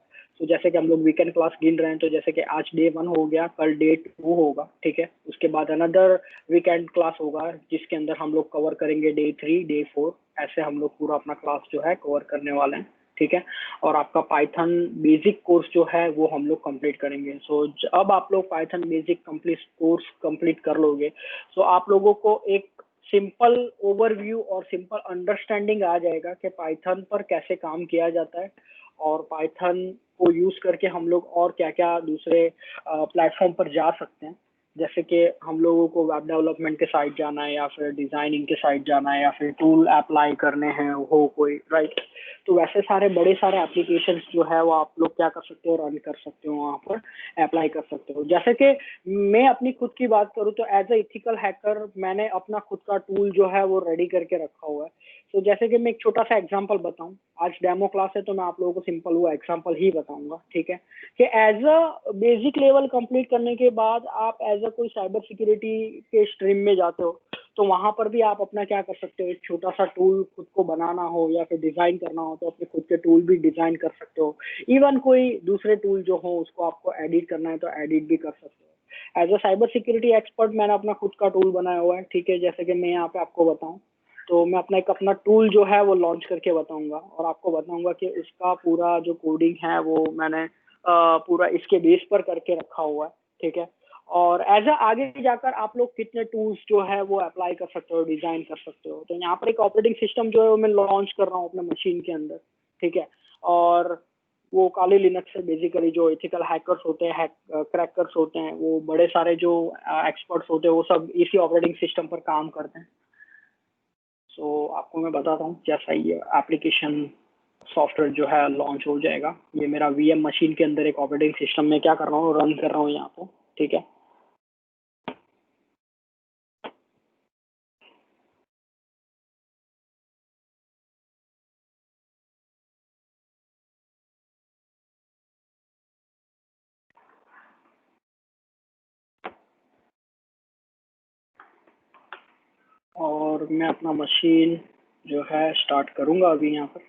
तो जैसे कि हम लोग वीकेंड क्लास गिन रहे हैं, तो जैसे कि आज डे 1 हो गया, कल डे 2 होगा, ठीक है। उसके बाद अनदर वीकेंड क्लास होगा जिसके अंदर हम लोग कवर करेंगे डे 3 डे 4, ऐसे हम लोग पूरा अपना क्लास जो है कवर करने वाले हैं, ठीक है। और आपका पाइथन बेसिक कोर्स जो है वो हम लोग कंप्लीट करेंगे। सो अब आप लोग Python basic complete course complete कर लोगे, सो आप लोगों को एक सिंपल ओवरव्यू और सिंपल अंडरस्टैंडिंग आ जाएगा कि पाइथन पर कैसे काम किया जाता है और पाइथन को यूज करके हम लोग और क्या क्या दूसरे प्लेटफॉर्म पर जा सकते हैं। जैसे कि हम लोगों को वेब डेवलपमेंट के साइड जाना है या फिर डिजाइनिंग के साइड जाना है या फिर टूल अप्लाई करने हैं हो कोई, राइट। तो वैसे सारे बड़े सारे एप्लीकेशंस जो है वो आप लोग क्या कर सकते हो, रन कर सकते हो, वहाँ पर अप्लाई कर सकते हो। जैसे कि मैं अपनी खुद की बात करूँ तो एज ए इथिकल हैकर मैंने अपना खुद का टूल जो है वो रेडी करके रखा हुआ है। तो जैसे कि मैं एक छोटा सा एग्जांपल बताऊं, आज डेमो क्लास है तो मैं आप लोगों को सिंपल हुआ एग्जांपल ही बताऊंगा, ठीक है। कि as a basic level complete करने के बाद आप एज अ कोई साइबर सिक्योरिटी के स्ट्रीम में जाते हो, तो वहां पर भी आप अपना क्या कर सकते हो, एक छोटा सा टूल खुद को बनाना हो या फिर डिजाइन करना हो तो अपने खुद के टूल भी डिजाइन कर सकते हो। इवन कोई दूसरे टूल जो हो उसको आपको एडिट करना है तो एडिट भी कर सकते हो। As a cyber security expert मैंने अपना खुद का टूल बनाया हुआ है, ठीक है। जैसे कि मैं यहाँ पे आपको बताऊं तो मैं अपना टूल जो है वो लॉन्च करके बताऊंगा और आपको बताऊंगा कि उसका पूरा जो कोडिंग है वो मैंने पूरा इसके बेस पर करके रखा हुआ है, ठीक है। और एज अ आगे जाकर आप लोग कितने टूल्स जो है वो अप्लाई कर सकते हो, डिजाइन कर सकते हो। तो यहाँ पर एक ऑपरेटिंग सिस्टम जो है वो मैं लॉन्च कर रहा हूँ अपने मशीन के अंदर, ठीक है। और वो काली लिनक्स से बेसिकली जो एथिकल हैकर्स होते हैं, क्रैकर्स होते हैं, वो बड़े सारे जो एक्सपर्ट्स होते हैं वो सब इसी ऑपरेटिंग सिस्टम पर काम करते हैं। सो आपको मैं बताता हूँ जैसा ये एप्लीकेशन सॉफ्टवेयर जो है लॉन्च हो जाएगा। ये मेरा वीएम मशीन के अंदर एक ऑपरेटिंग सिस्टम में क्या कर रहा हूँ, रन कर रहा हूँ यहाँ पे, ठीक है। और मैं अपना मशीन जो है स्टार्ट करूंगा अभी यहाँ पर।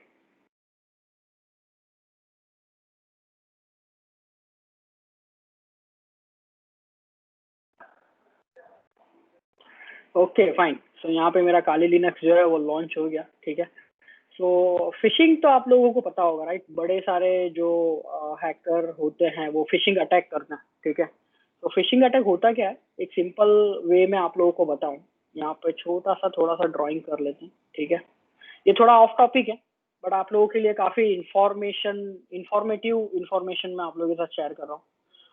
Okay fine. सो यहाँ पे मेरा काली लिनक्स जो है वो लॉन्च हो गया, ठीक है। सो फिशिंग तो आप लोगों को पता होगा, राइट? बड़े सारे जो हैकर होते हैं वो फिशिंग अटैक करते हैं, ठीक है। तो फिशिंग अटैक होता क्या है, एक सिंपल वे में आप लोगों को बताऊं। यहाँ पे छोटा सा थोड़ा सा ड्राइंग कर लेते हैं, ठीक है। ये थोड़ा ऑफ टॉपिक है, बट आप लोगों के लिए काफी इंफॉर्मेटिव इंफॉर्मेशन मैं आप लोगों के साथ शेयर कर रहा हूँ।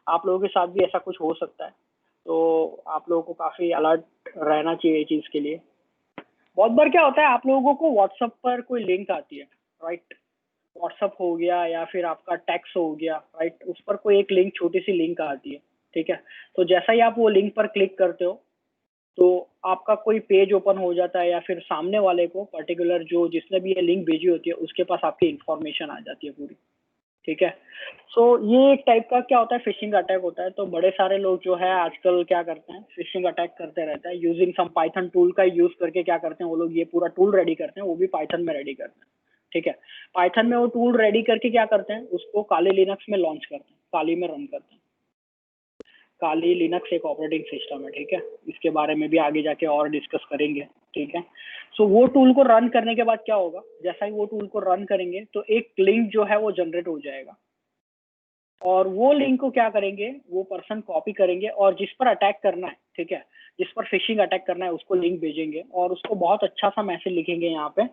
आप लोगों के साथ भी ऐसा कुछ हो सकता है, तो आप लोगों को काफी अलर्ट रहना चाहिए चीज के लिए। बहुत बार क्या होता है, आप लोगों को व्हाट्सएप पर कोई लिंक आती है, राइट? व्हाट्सएप हो गया या फिर आपका टेक्स्ट हो गया, राइट? उस पर कोई एक लिंक, छोटी सी लिंक आती है, ठीक है। तो जैसा ही आप वो लिंक पर क्लिक करते हो तो आपका कोई पेज ओपन हो जाता है, या फिर सामने वाले को पर्टिकुलर जो जिसने भी ये लिंक भेजी होती है उसके पास आपकी इंफॉर्मेशन आ जाती है पूरी, ठीक है। सो ये एक टाइप का क्या होता है, फिशिंग अटैक होता है। तो बड़े सारे लोग जो है आजकल क्या करते हैं, फिशिंग अटैक करते रहते हैं यूजिंग सम पाइथन टूल का यूज करके। क्या करते हैं वो लोग, ये पूरा टूल रेडी करते हैं, वो भी पाइथन में रेडी करते हैं, ठीक है। पाइथन में वो टूल रेडी करके क्या करते हैं, उसको काली लिनक्स में लॉन्च करते हैं, काली में रन करते हैं। काली लिनक्स एक ऑपरेटिंग सिस्टम है, ठीक है। इसके बारे में भी आगे जाके और डिस्कस करेंगे, ठीक है। सो वो टूल को रन करने के बाद क्या होगा, जैसा ही वो टूल को रन करेंगे तो एक लिंक जो है वो जनरेट हो जाएगा, और वो लिंक को क्या करेंगे, वो पर्सन कॉपी करेंगे और जिस पर अटैक करना है, ठीक है, जिस पर फिशिंग अटैक करना है उसको लिंक भेजेंगे, और उसको बहुत अच्छा सा मैसेज लिखेंगे यहाँ पे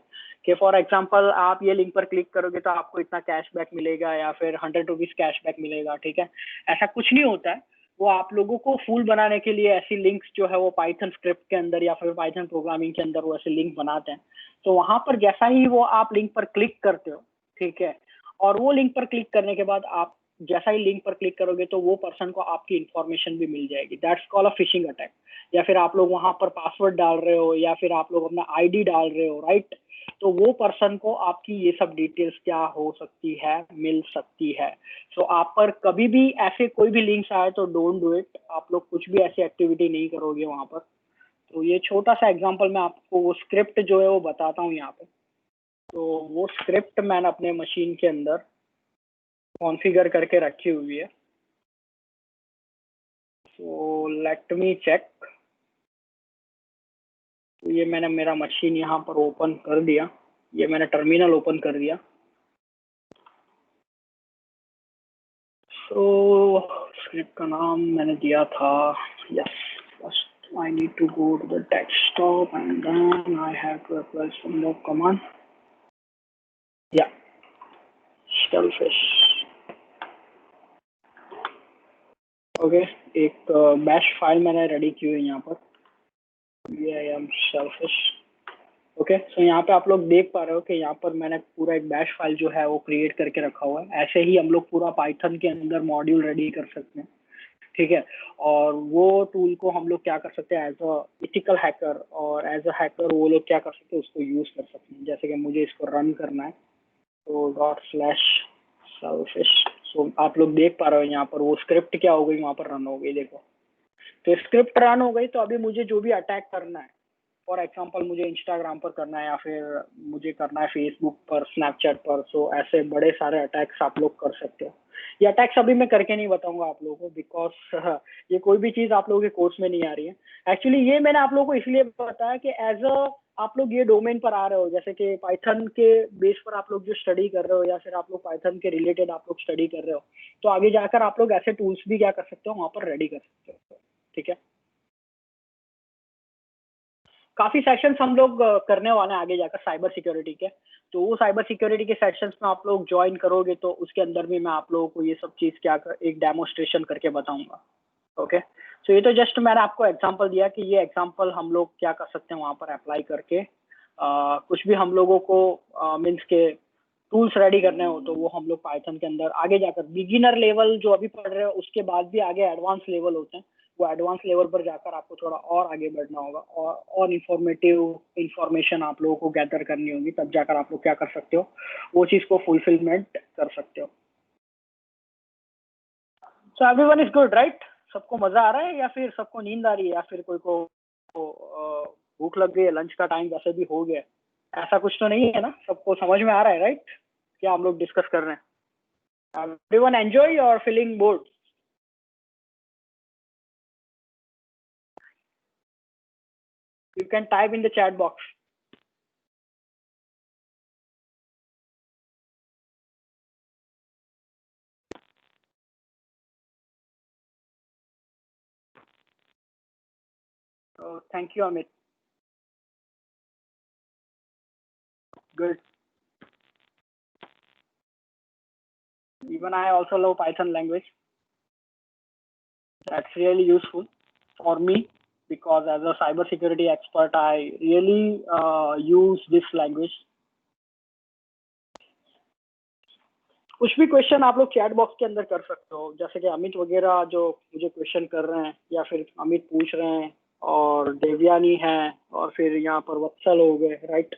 कि फॉर एग्जांपल आप ये लिंक पर क्लिक करोगे तो आपको इतना कैशबैक मिलेगा या फिर 100 रुपीज कैशबैक मिलेगा, ठीक है। ऐसा कुछ नहीं होता है, वो आप लोगों को फूल बनाने के लिए ऐसी लिंक्स जो है वो पाइथन स्क्रिप्ट के अंदर या फिर पाइथन प्रोग्रामिंग के अंदर वो ऐसे लिंक बनाते हैं। तो वहां पर जैसा ही वो आप लिंक पर क्लिक करते हो, ठीक है, और वो लिंक पर क्लिक करने के बाद आप जैसा ही लिंक पर क्लिक करोगे तो वो पर्सन को आपकी इंफॉर्मेशन भी मिल जाएगी। That's call a phishing attack. या फिर आप लोग वहां पर पासवर्ड डाल रहे हो या फिर आप लोग अपना आईडी डाल रहे हो, राइट? तो वो पर्सन को आपकी ये सब डिटेल्स क्या हो सकती है, मिल सकती है। सो आप पर कभी भी ऐसे कोई भी लिंक्स आए तो डोंट डू इट। आप लोग कुछ भी ऐसी एक्टिविटी नहीं करोगे वहां पर। तो ये छोटा सा एग्जांपल मैं आपको वो स्क्रिप्ट जो है वो बताता हूँ यहाँ पे। तो वो स्क्रिप्ट मैंने अपने मशीन के अंदर कॉन्फ़िगर करके रखी हुई है। So let me check. तो ये मैंने मेरा मशीन यहाँ पर ओपन कर दिया, ये मैंने टर्मिनल ओपन कर दिया। सो स्क्रिप्ट का नाम मैंने दिया था, yes, first I need to go to the desktop and then I have to apply some more command. Yeah shellfish, okay. एक बैश फाइल मैंने रेडी की हुई है यहाँ पर, ये I am shellfish. Okay, so यहाँ पे आप लोग देख पा रहे हो कि यहाँ पर मैंने पूरा एक बैश फाइल जो है वो क्रिएट करके रखा हुआ है। ऐसे ही हम लोग पूरा पाइथन के अंदर मॉड्यूल रेडी कर सकते हैं, ठीक है। और वो टूल को हम लोग क्या कर सकते हैं, एज अ इथिकल हैकर और एज अ हैकर वो लोग क्या कर सकते हैं, उसको यूज कर सकते हैं। जैसे कि मुझे इसको रन करना है, तो ./selfish। सो आप लोग देख पा रहे हो यहाँ पर वो स्क्रिप्ट क्या हो गई, वहां पर रन हो गई, देखो। तो स्क्रिप्ट रन हो गई। तो अभी मुझे जो भी अटैक करना है, फॉर एग्जाम्पल मुझे इंस्टाग्राम पर करना है या फिर मुझे करना है फेसबुक पर, स्नैपचैट पर, सो ऐसे बड़े सारे अटैक्स आप लोग कर सकते हो। ये अटैक्स अभी मैं करके नहीं बताऊंगा आप लोगों को, बिकॉज ये कोई भी चीज आप लोगों के कोर्स में नहीं आ रही है। एक्चुअली ये मैंने आप लोगों को इसलिए बताया कि एज अ आप लोग ये डोमेन पर आ रहे हो, जैसे कि पाइथन के बेस पर आप लोग जो स्टडी कर रहे हो या फिर आप लोग पाइथन के रिलेटेड आप लोग स्टडी कर रहे हो, तो आगे जाकर आप लोग ऐसे टूल्स भी क्या कर सकते हो, वहां पर रेडी कर सकते हो, ठीक है। काफी सेशंस हम लोग करने वाले हैं आगे जाकर साइबर सिक्योरिटी के। तो वो साइबर सिक्योरिटी के सेशंस में आप लोग ज्वाइन करोगे तो उसके अंदर भी मैं आप लोगों को ये सब चीज एक डेमोस्ट्रेशन करके बताऊंगा, ओके। सो ये तो जस्ट मैंने आपको एग्जांपल दिया कि ये एग्जांपल हम लोग क्या कर सकते हैं वहां पर अप्लाई करके। कुछ भी हम लोगों को मीन्स के टूल्स रेडी करने हो तो वो हम लोग पाइथन के अंदर आगे जाकर बिगिनर लेवल जो अभी पढ़ रहे हो उसके बाद भी आगे एडवांस लेवल होते हैं, वो एडवांस लेवल पर जाकर आपको थोड़ा और आगे बढ़ना होगा और इंफॉर्मेटिव इंफॉर्मेशन आप लोगों को गैदर करनी होगी, तब जाकर आप लोग क्या कर सकते हो, वो चीज को फुलफिलमेंट कर सकते हो। So everyone is good, right? सबको मजा आ रहा है या फिर सबको नींद आ रही है या फिर कोई को भूख लग गई है, लंच का टाइम वैसे भी हो गया है, ऐसा कुछ तो नहीं है ना? सबको समझ में आ रहा है राइट क्या हम लोग डिस्कस कर रहे हैं? एवरीवन एंजॉय और feeling board? You can type in the chat box. Oh, thank you, Amit. Good. Even I also love Python language. That's really useful for me because as a cybersecurity expert, I really use this language. कुछ भी question आप लोग chat box के अंदर कर सकते हो, जैसे कि अमित वगैरह जो मुझे क्वेश्चन कर रहे हैं या फिर अमित पूछ रहे हैं और देवयानी है और फिर यहाँ पर वत्सल हो गए राइट।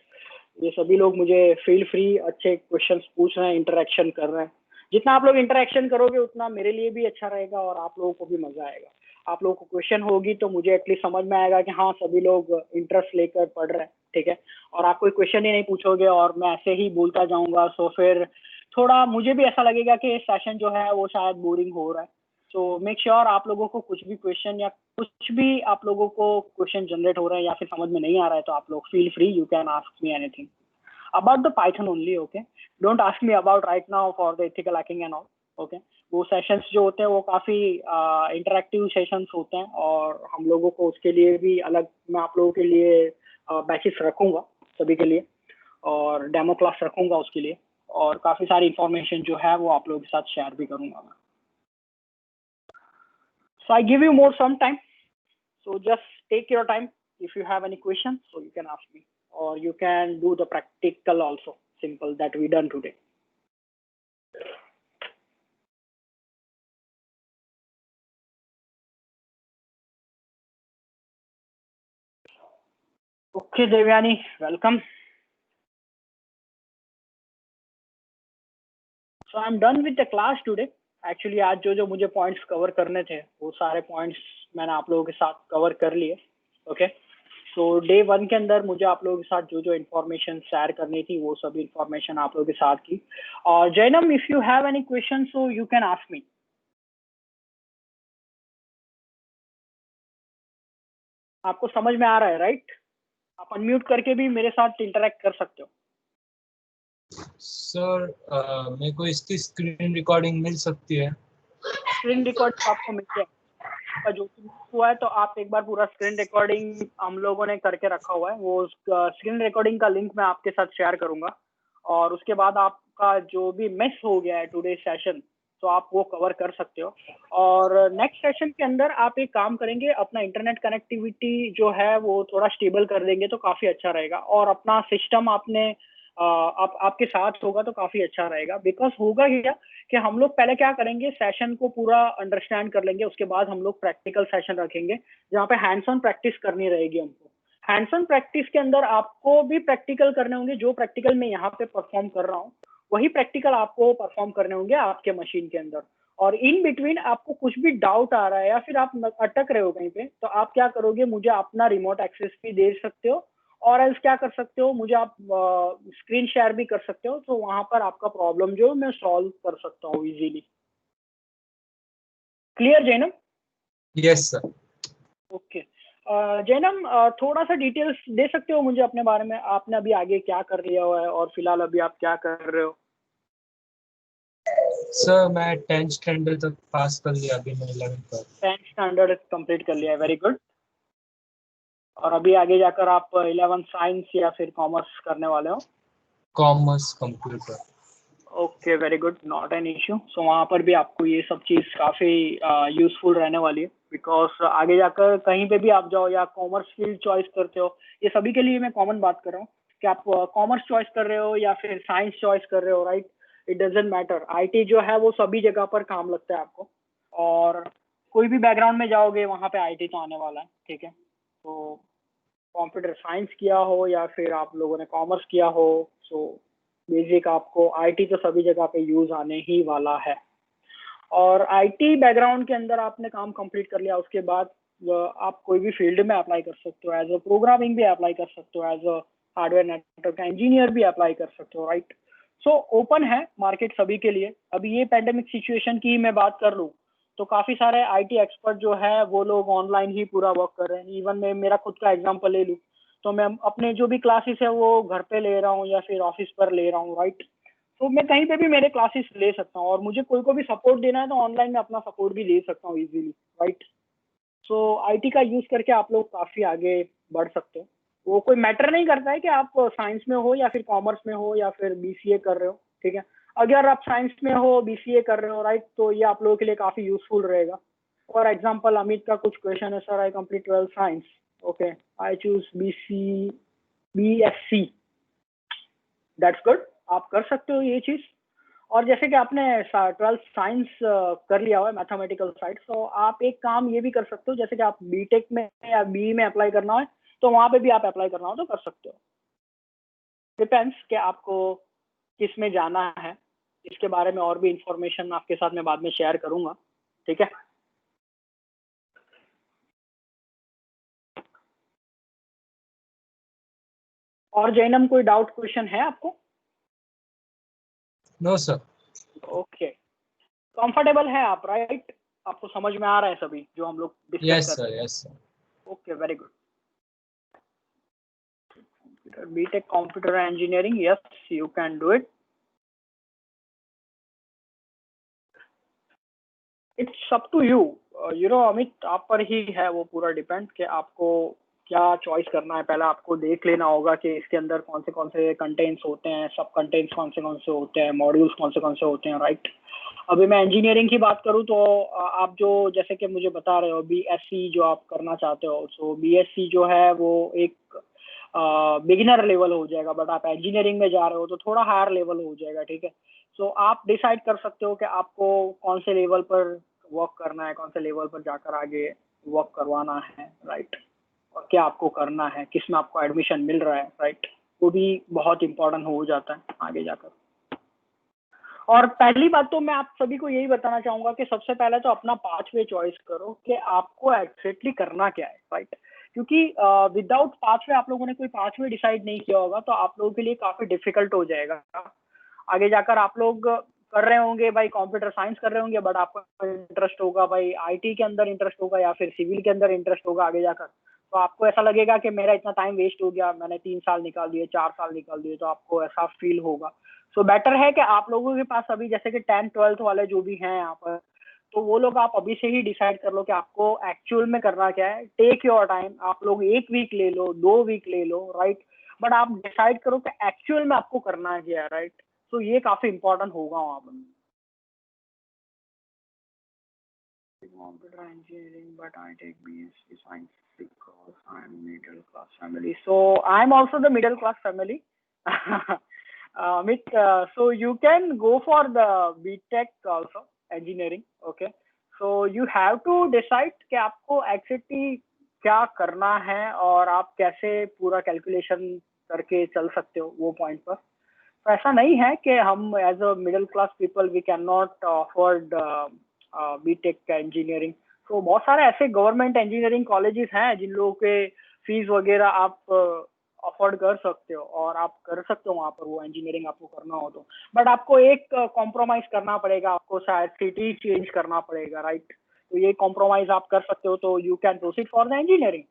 ये सभी लोग मुझे फील फ्री अच्छे क्वेश्चंस पूछ रहे हैं, इंटरेक्शन कर रहे हैं। जितना आप लोग इंटरेक्शन करोगे उतना मेरे लिए भी अच्छा रहेगा और आप लोगों को भी मजा आएगा। आप लोगों को क्वेश्चन होगी तो मुझे एटलीस्ट समझ में आएगा कि हाँ सभी लोग इंटरेस्ट लेकर पढ़ रहे हैं, ठीक है। और आप कोई क्वेश्चन ही नहीं पूछोगे और मैं ऐसे ही बोलता जाऊंगा तो फिर थोड़ा मुझे भी ऐसा लगेगा कि सेशन जो है वो शायद बोरिंग हो रहा है। सो मेक श्योर आप लोगों को कुछ भी क्वेश्चन या कुछ भी आप लोगों को क्वेश्चन जनरेट हो रहे हैं या फिर समझ में नहीं आ रहा है तो आप लोग feel free, you can ask me anything about the Python only, okay? Don't ask me about right now for the ethical hacking and all, okay? वो सेशंस जो होते हैं वो काफ़ी इंटरेक्टिव सेशंस होते हैं और हम लोगों को उसके लिए भी अलग मैं आप लोगों के लिए बैचेस रखूंगा सभी के लिए और डेमो क्लास रखूंगा उसके लिए और काफ़ी सारी इंफॉर्मेशन जो है वो आप लोगों के साथ शेयर भी करूंगा मैं। So I give you more some time, so just take your time. If you have any questions, so you can ask me or you can do the practical also, simple that we done today. Okay, Devyani, welcome. So I'm done with the class today. Actually आज जो मुझे points cover करने थे वो सारे points मैंने आप लोगों के साथ कवर कर लिए, ओके। सो डे 1 के अंदर मुझे आप लोगों के साथ जो इन्फॉर्मेशन शेयर करनी थी वो सभी इन्फॉर्मेशन आप लोगों के साथ की। और Jainam, if you have any question so you can ask मी। आपको समझ में आ रहा है राइट? आप अनम्यूट करके भी मेरे साथ इंटरेक्ट कर सकते हो। सर मेरे को इसकी स्क्रीन रिकॉर्डिंग मिल सकती है? स्क्रीन रिकॉर्ड आपको मिल जाए जो हुआ है तो आप एक बार पूरा स्क्रीन रिकॉर्डिंग हम लोगों ने करके रखा हुआ है, वो स्क्रीन रिकॉर्डिंग का लिंक मैं आपके साथ शेयर करूंगा और उसके बाद आपका जो भी मिस हो गया है टुडे सेशन तो आप वो कवर कर सकते हो। और नेक्स्ट सेशन के अंदर आप एक काम करेंगे, अपना इंटरनेट कनेक्टिविटी जो है वो थोड़ा स्टेबल कर देंगे तो काफी अच्छा रहेगा और अपना सिस्टम आपने आपके साथ होगा तो काफी अच्छा रहेगा। बिकॉज होगा क्या कि हम लोग पहले क्या करेंगे, सेशन को पूरा अंडरस्टैंड कर लेंगे, उसके बाद हम लोग प्रैक्टिकल सेशन रखेंगे जहाँ पे हैंड्स ऑन प्रैक्टिस करनी रहेगी हमको। हैंड्स ऑन प्रैक्टिस के अंदर आपको भी प्रैक्टिकल करने होंगे, जो प्रैक्टिकल मैं यहाँ पे परफॉर्म कर रहा हूँ वही प्रैक्टिकल आपको परफॉर्म करने होंगे आपके मशीन के अंदर। और इन बिटवीन आपको कुछ भी डाउट आ रहा है या फिर आप अटक रहे हो कहीं पे तो आप क्या करोगे, मुझे अपना रिमोट एक्सेस भी दे सकते हो और एल्स क्या कर सकते हो, मुझे आप स्क्रीन शेयर भी कर सकते हो, तो वहां पर आपका प्रॉब्लम जो मैं सॉल्व कर सकता हूँ easily. Clear Jainam? Yes sir. Okay Jainam, थोड़ा सा डिटेल्स दे सकते हो मुझे अपने बारे में, आपने अभी आगे क्या कर लिया हुआ है और फिलहाल अभी आप क्या कर रहे हो? सर मैं 10th स्टैंडर्ड तक पास कर लिया, अभी मैं 11th पर। 10th स्टैंडर्ड कंप्लीट कर लिया है, वेरी गुड। और अभी आगे जाकर आप 11th साइंस या फिर कॉमर्स करने वाले हो? Commerce computer. Okay very good, not an issue. So वहाँ पर भी आपको ये सब चीज़ काफ़ी यूजफुल रहने वाली है बिकॉज आगे जाकर कहीं पे भी आप जाओ या कॉमर्स फील्ड चॉइस करते हो, ये सभी के लिए मैं कॉमन बात कर रहा हूँ कि आप कॉमर्स चॉइस कर रहे हो या फिर साइंस चॉइस कर रहे हो, right, it doesn't matter. IT जो है वो सभी जगह पर काम लगता है आपको और कोई भी बैकग्राउंड में जाओगे वहाँ पे आईटी तो आने वाला है, ठीक है। तो कंप्यूटर साइंस किया हो या फिर आप लोगों ने कॉमर्स किया हो, सो बेसिक आपको आईटी तो सभी जगह पे यूज आने ही वाला है। और आईटी बैकग्राउंड के अंदर आपने काम कंप्लीट कर लिया, उसके बाद आप कोई भी फील्ड में अप्लाई कर सकते हो, एज अ प्रोग्रामिंग भी अप्लाई कर सकते हो, as a hardware network engineer भी अप्लाई कर सकते हो, राइट। सो ओपन है मार्केट सभी के लिए। अभी ये पैंडेमिक सिचुएशन की मैं बात कर लूँ तो काफी सारे आईटी एक्सपर्ट जो है वो लोग ऑनलाइन ही पूरा वर्क कर रहे हैं। इवन मैं मेरा खुद का एग्जांपल ले लूँ तो मैं अपने जो भी क्लासेस है वो घर पे ले रहा हूँ या फिर ऑफिस पर ले रहा हूँ, राइट। तो मैं कहीं पे भी मेरे क्लासेस ले सकता हूँ, और मुझे कोई को भी सपोर्ट देना है तो ऑनलाइन में अपना सपोर्ट भी ले सकता हूँ इजीली, राइट। सो आईटी का यूज करके आप लोग काफी आगे बढ़ सकते हो। वो कोई मैटर नहीं करता है कि आप साइंस में हो या फिर कॉमर्स में हो या फिर बीसीए कर रहे हो, ठीक है। अगर आप साइंस में हो, बीसीए कर रहे हो, राइट, तो ये आप लोगों के लिए काफी यूजफुल रहेगा। फॉर एग्जाम्पल अमित का कुछ क्वेश्चन है, sir I complete 12 science, okay, I choose BSc, that's good, आप कर सकते हो ये चीज। और जैसे कि आपने 12th साइंस कर लिया हुआ है, मैथमेटिकल साइड, तो आप एक काम ये भी कर सकते हो, जैसे कि आप बीटेक में या बी में अप्लाई करना है तो वहां पे भी आप अप्लाई करना हो तो कर सकते हो। डिपेंड्स कि आपको किस में जाना है। इसके बारे में और भी इंफॉर्मेशन आपके साथ मैं बाद में शेयर करूंगा, ठीक है। और जैनम कोई डाउट क्वेश्चन है आपको? No sir. ओके, कंफर्टेबल है आप, राइट? आपको समझ में आ रहा है सभी जो हम लोग डिस्कस यस कर सर, रहे हैं? Yes sir. Okay, very good. BTech computer engineering, yes, you can do it. It's up to you. Amit, आप पर ही है वो पूरा डिपेंड कि आपको क्या चॉइस करना है। पहले आपको देख लेना होगा कि इसके अंदर कौन से कंटेंट्स होते हैं, सब कंटेंट्स कौन से होते हैं, मॉड्यूल्स कौन से होते हैं, राइट। अभी मैं इंजीनियरिंग की बात करूँ तो आप जो जैसे कि मुझे बता रहे हो बीएससी जो आप करना चाहते हो, सो बीएससी जो है वो एक बिगिनर लेवल हो जाएगा, बट आप इंजीनियरिंग में जा रहे हो तो थोड़ा हायर लेवल हो जाएगा, ठीक है। सो आप डिसाइड कर सकते हो कि आपको कौन से लेवल पर वर्क करना है, कौन से लेवल पर जाकर आगे वर्क करवाना है, राइट। और क्या आपको करना है, किस में आपको एडमिशन मिल रहा है, राइट, वो भी बहुत इंपॉर्टेंट हो जाता है आगे जाकर। और पहली बात तो मैं आप सभी को यही बताना चाहूंगा कि सबसे पहले तो अपना पाथवे चॉइस करो कि आपको एग्जैक्टली करना क्या है, राइट। क्योंकि विदाउट पाथवे, आप लोगों ने कोई पाथवे डिसाइड नहीं किया होगा तो आप लोगों के लिए काफी डिफिकल्ट हो जाएगा आगे जाकर। आप लोग कर रहे होंगे भाई कंप्यूटर साइंस कर रहे होंगे, बट आपको इंटरेस्ट होगा भाई आईटी के अंदर इंटरेस्ट होगा या फिर सिविल के अंदर इंटरेस्ट होगा आगे जाकर, तो आपको ऐसा लगेगा कि मेरा इतना टाइम वेस्ट हो गया, मैंने 3 साल निकाल दिए, 4 साल निकाल दिए, तो आपको ऐसा फील होगा। सो बेटर है कि आप लोगों के पास अभी जैसे कि 10th-12th वाले जो भी हैं यहाँ पर, तो वो लोग आप अभी से ही डिसाइड कर लो कि आपको एक्चुअल में करना क्या है। टेक योर टाइम, आप लोग 1 वीक ले लो, 2 वीक ले लो, राइट, बट आप डिसाइड करो कि एक्चुअल में आपको करना क्या है, राइट। तो ये काफी इंपॉर्टेंट होगा वहां पर। Computer engineering, but I take BSc science because I'm middle class family. So I'm also the middle class family. So you can go for the BTech also, engineering. Okay. So you have to decide कि आपको exactly क्या करना है और आप कैसे पूरा calculation करके चल सकते हो वो पॉइंट पर। तो ऐसा नहीं है कि हम as a middle class people we can not afford BTech engineering. तो बहुत सारे ऐसे गवर्नमेंट इंजीनियरिंग कॉलेजेस हैं जिन लोगों के फीस वगैरह आप अफोर्ड कर सकते हो और आप कर सकते हो वहाँ पर वो इंजीनियरिंग आपको करना हो तो। बट आपको एक कॉम्प्रोमाइज करना पड़ेगा, आपको शायद सिटी चेंज करना पड़ेगा, राइट। तो ये कॉम्प्रोमाइज आप कर सकते हो तो you can proceed for the engineering.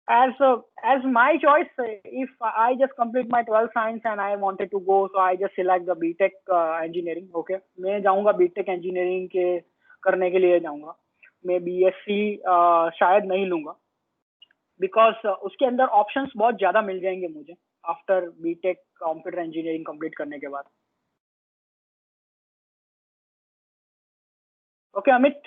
As my choice, if I just complete my 12th science and I wanted to go, so I just select the BTech engineering. Okay, मैं जाऊंगा BTech engineering के करने के लिए जाऊंगा। मैं BSc शायद नहीं लूंगा, बिकॉज उसके अंदर ऑप्शंस बहुत ज्यादा मिल जाएंगे मुझे after BTech computer engineering complete करने के बाद। ओके अमित,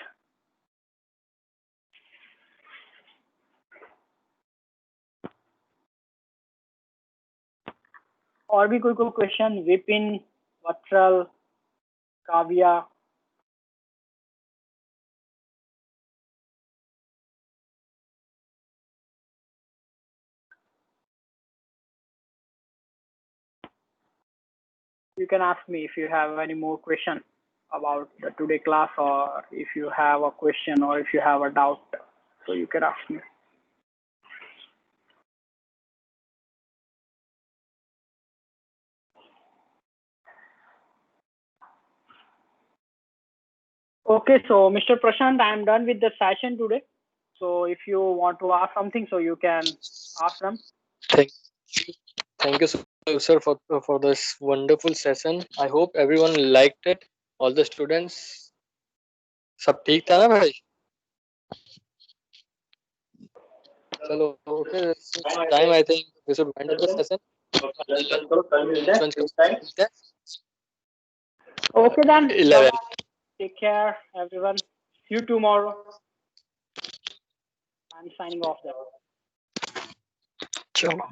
और भी कोई question? Vipin, Vatsal, Kavya? You can ask me if you have any more question about the today class, or if you have a question or if you have a doubt. So you can ask me. Okay, so Mr. Prashant, I am done with the session today. So if you want to ask something, so you can ask them. Thank you, sir, for this wonderful session. I hope everyone liked it. All the students. सब ठीक था ना भाई? चलो, okay. It's time. I think we should wind up the session. Okay then. 11. Take care, everyone. See you tomorrow. I'm signing off then. चलो.